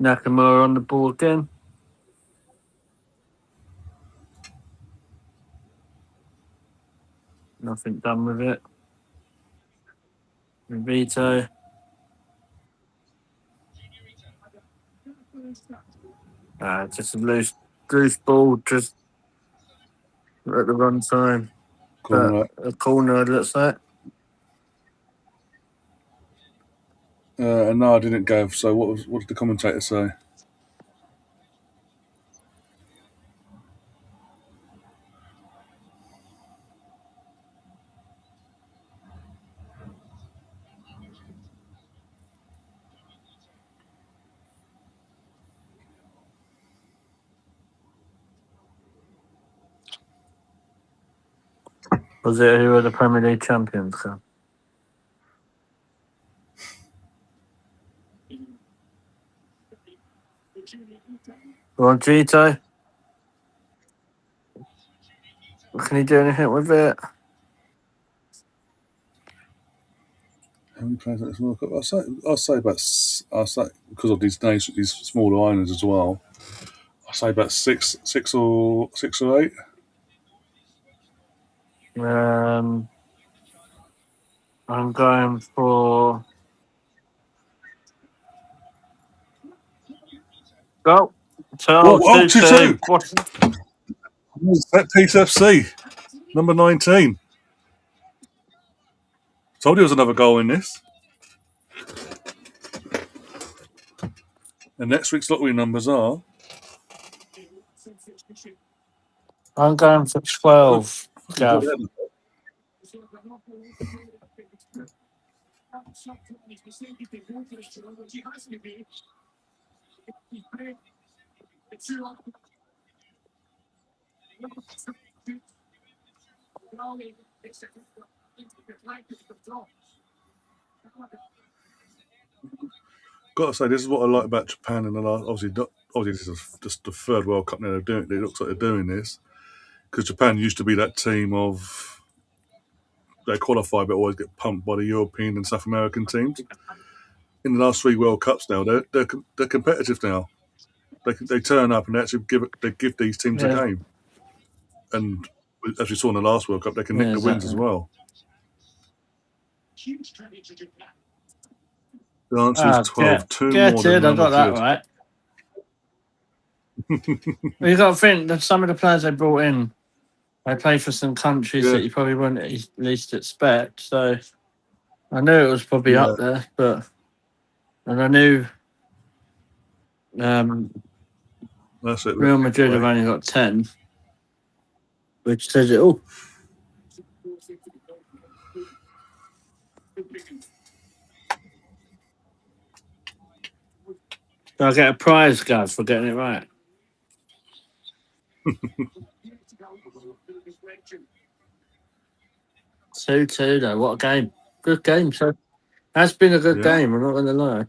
Nakamura on the ball again. Nothing done with it. Vito. Just a loose ball, just at the wrong time. Corner. A corner, it looks like. No, I didn't go. So what did the commentator say? Was it who were the Premier League champions? So? Well, Vito. Can he do anything with it? How many players at this World Cup? I'll say because of these nations, these smaller islands as well. I'll say about six or eight. I'm going for. Go. Oh, 2-2. 2-2. What? Set piece FC, number 19. Told you there was another goal in this. And next week's lottery numbers are I'm going for good. 12, Fucking good. Gav. Got to say, this is what I like about Japan in the last. Obviously, this is just the third World Cup now they're doing it. It looks like they're doing this because Japan used to be that team of they qualify but always get pumped by the European and South American teams. In the last three World Cups now, they're competitive now. They turn up and they give these teams a Yeah, game. And as we saw in the last World Cup, they can nick yeah, the wins as exactly. well. The answer is 12. Two more Get than it. I Real got that Madrid. right. Well, you got to think that some of the players they brought in, they play for some countries Yeah, that you probably wouldn't at least expect. So I knew it was probably yeah, up there, and I knew um, that's it. Look, Real Madrid have wait. only got 10, which says it all. So I get a prize, Gav, for getting it right. 2-2, though. What a game. Good game. So that's been a good Yeah, game. I'm not going to lie.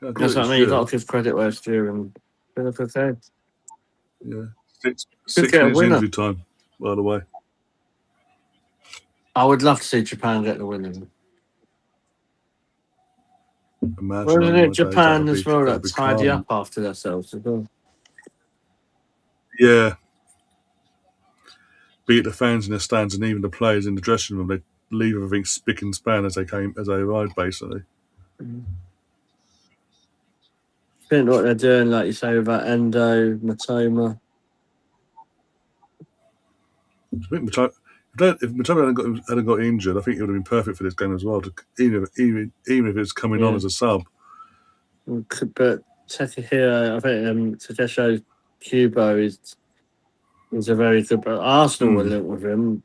I thought That's it what I was mean. You good. got to give credit where it's due, and been a good game. Yeah, six Could six get a minutes winner. injury time. By the way, I would love to see Japan get the winner. imagine Wasn't on it my days Japan as well that'd that be tidy calm. up after themselves as well? Yeah, be it the fans in the stands and even the players in the dressing room, they leave everything spick and span as they arrived, basically. I think what they're doing, like you say, with that Endo, Matoma. I think if Matoma hadn't got injured, I think he would have been perfect for this game as well. Even if it's coming on as a sub. But Takahiro, I think Takesho Kubo is a very good. But Arsenal were linked with him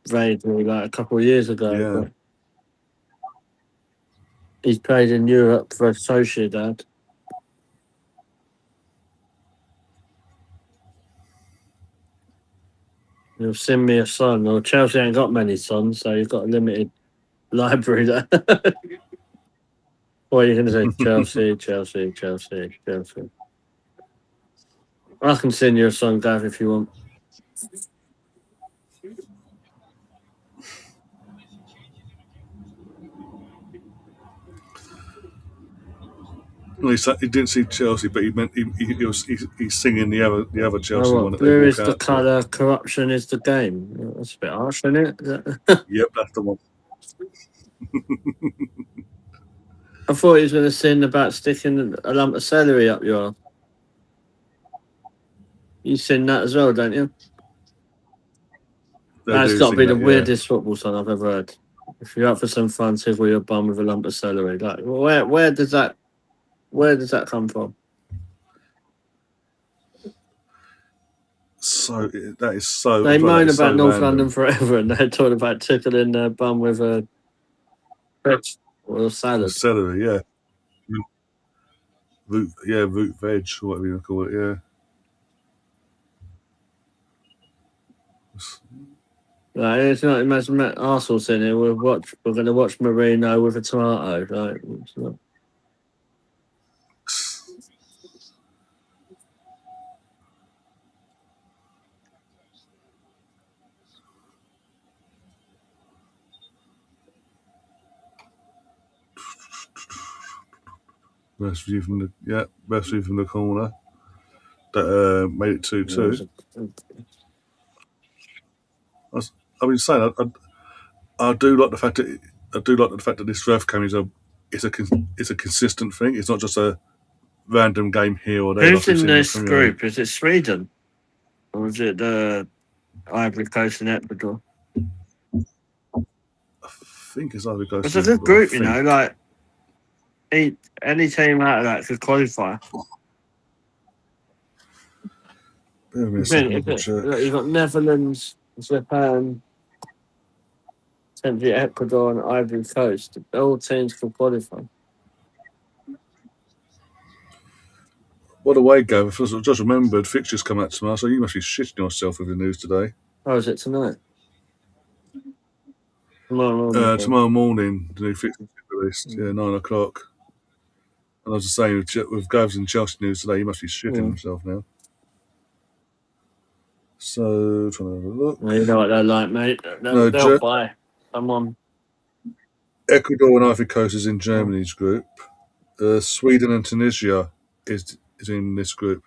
vaguely like a couple of years ago. Yeah. But he's played in Europe for Sociedad. You'll send me a son. Well, Chelsea ain't got many sons, so you've got a limited library there. What are you going to say? Chelsea, Chelsea, Chelsea, Chelsea. I can send you a son, Gav, if you want. Well, he didn't see Chelsea, but he's singing the other Chelsea one that they Blue walk is the out to. colour, corruption is the game. That's a bit harsh, isn't it? Yep, that's the one. I thought he was going to sing about sticking a lump of celery up your. You sing that as well, don't you? They That's do got to sing be the that, yeah. weirdest football song I've ever heard. If you're up for some fun, tickle your bum with a lump of celery. Like, where does that come from? So that is so. They moan about so North random. London forever, and they're talking about tickling their bum with a vegetable or salad. Celery, yeah. Root veg, or whatever you want to call it, yeah. Like, it's not. Imagine Arsenal sitting here. We're going to watch Marino with a tomato. Like, it's not. Best view from the corner. That made it 2-2. I've been saying I do like the fact that this ref cam it's a consistent thing. It's not just a random game here or there. Who's Like we've in seen in the this Premier League. group? Is it Sweden or is it Ivory Coast and Ecuador? I think it's Ivory Coast. It's a good group, you know. Like any team out of that could qualify. Bear with me a second, double check. You've got Netherlands, Japan, potentially Ecuador, and Ivory Coast. All teams can qualify. What a way, Gav. I just remembered fixtures come out tomorrow, so you must be shitting yourself with the news today. Oh, is it tonight? Tomorrow Morning, the new fixtures get released. Yeah, 9:00. And I was just saying, with Gav's and Chelsea news today, he must be shitting himself now. So, trying to have a look. Well, you know what they're like, mate. They'll buy someone. Ecuador and Ivory Coast is in Germany's group. Sweden and Tunisia is in this group.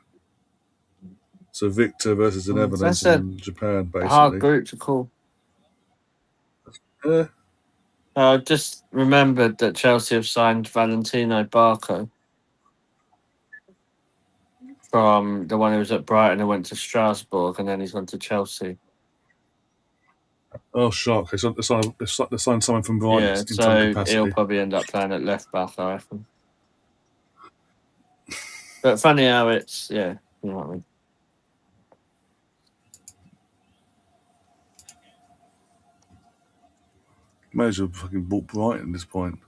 So Victor versus the Netherlands and Japan, basically. Hard group to call. Yeah. I just remembered that Chelsea have signed Valentino Barco from the one who was at Brighton and went to Strasbourg, and then he's gone to Chelsea. Oh, shock. They signed someone from Brighton in some so capacity. he'll probably end up playing at left back, I reckon. But funny how it's, you know what I mean. May as well fucking bought Brighton at this point.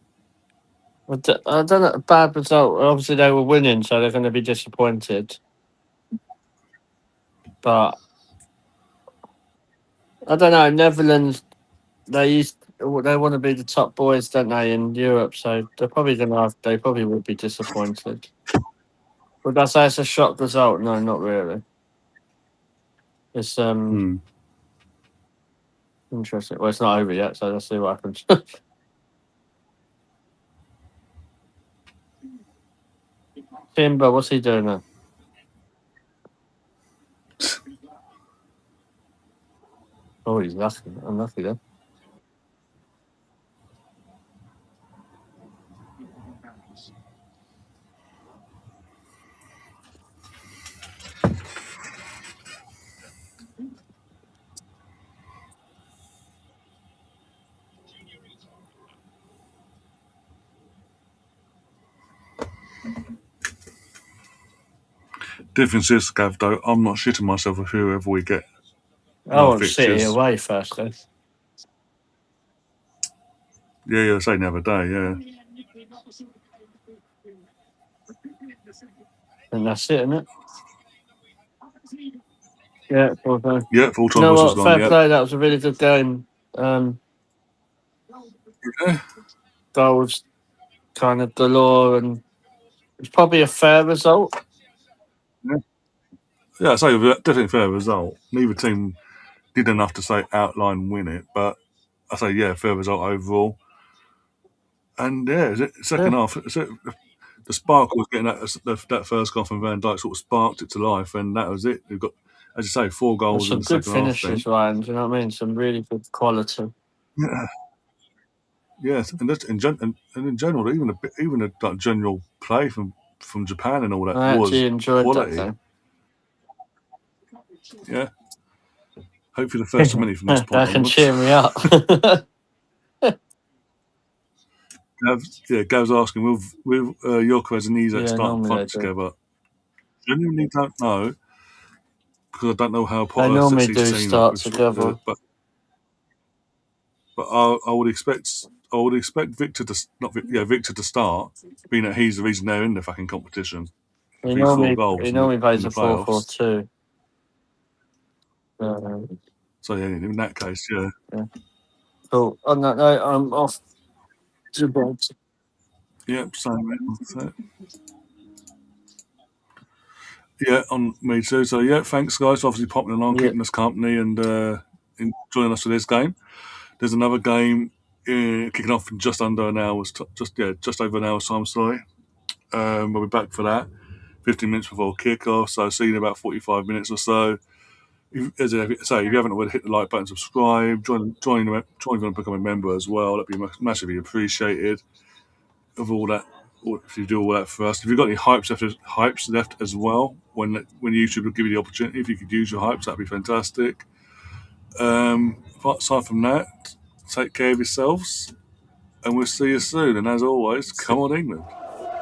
I don't know, bad result. Obviously, they were winning, so they're going to be disappointed. But I don't know. Netherlands, they want to be the top boys, don't they, in Europe? So they're probably they probably would be disappointed. Would I say it's a shock result? No, not really. It's interesting. Well, it's not over yet, so let's see what happens. Timber, what's he doing now? Oh, he's unlucky then. Difference is, Gav, though, I'm not shitting myself with whoever we get in I our want City fixtures. away first, though. Yeah, you were saying the other day, yeah. And that's it, isn't it? Yeah, full time. Yeah, full You time know whistle's what? gone, Fair yep. play. That was a really good game. Um, Yeah, Goals kind of galore, and it's probably a fair result. yeah. Yeah, I say definitely a fair result. Neither team did enough to say outline win it, but I say, yeah, fair result overall. And yeah, Yeah, second half, the spark was getting that first goal from Van Dijk sort of sparked it to life, and that was it. We've got, as you say, 4 there's goals in some the good second half. finishes, Then, Ryan. Do you know what I mean? Some really good quality. yeah, yes, and that's and in general, even the like, general play from Japan and all that I was actually enjoyed that quality. game. Yeah, hopefully the first many from this point That can onwards. cheer me up. Gav's asking, will Yorquez and Isak Yeah, start in normally they front do. together? Genuinely don't know because I don't know how They Potter sets normally his do team up. start together. But I would expect Victor to Victor to start, being that he's the reason they're in the fucking competition with He these 4 normally goals he in the normally in plays the a 4-4-2. playoffs. 2 So yeah, in that case, yeah, Yeah. Cool. On that note, I'm off to bed. yeah, same. So, yeah, on me too. So yeah, thanks guys for obviously popping along, Yeah. keeping us company, and joining us for this game. There's another game kicking off in just under an hour's just over an hour's time. Sorry, we'll be back for that. 15 minutes before kickoff, so see you in about 45 minutes or so. As I say, if you haven't already, hit the like button, subscribe, join and become a member as well. That'd be massively appreciated. Of all that, if you do all that for us, if you've got any hypes left as well, when YouTube will give you the opportunity, if you could use your hypes, that'd be fantastic. But aside from that, take care of yourselves, and we'll see you soon. And as always, come on, England.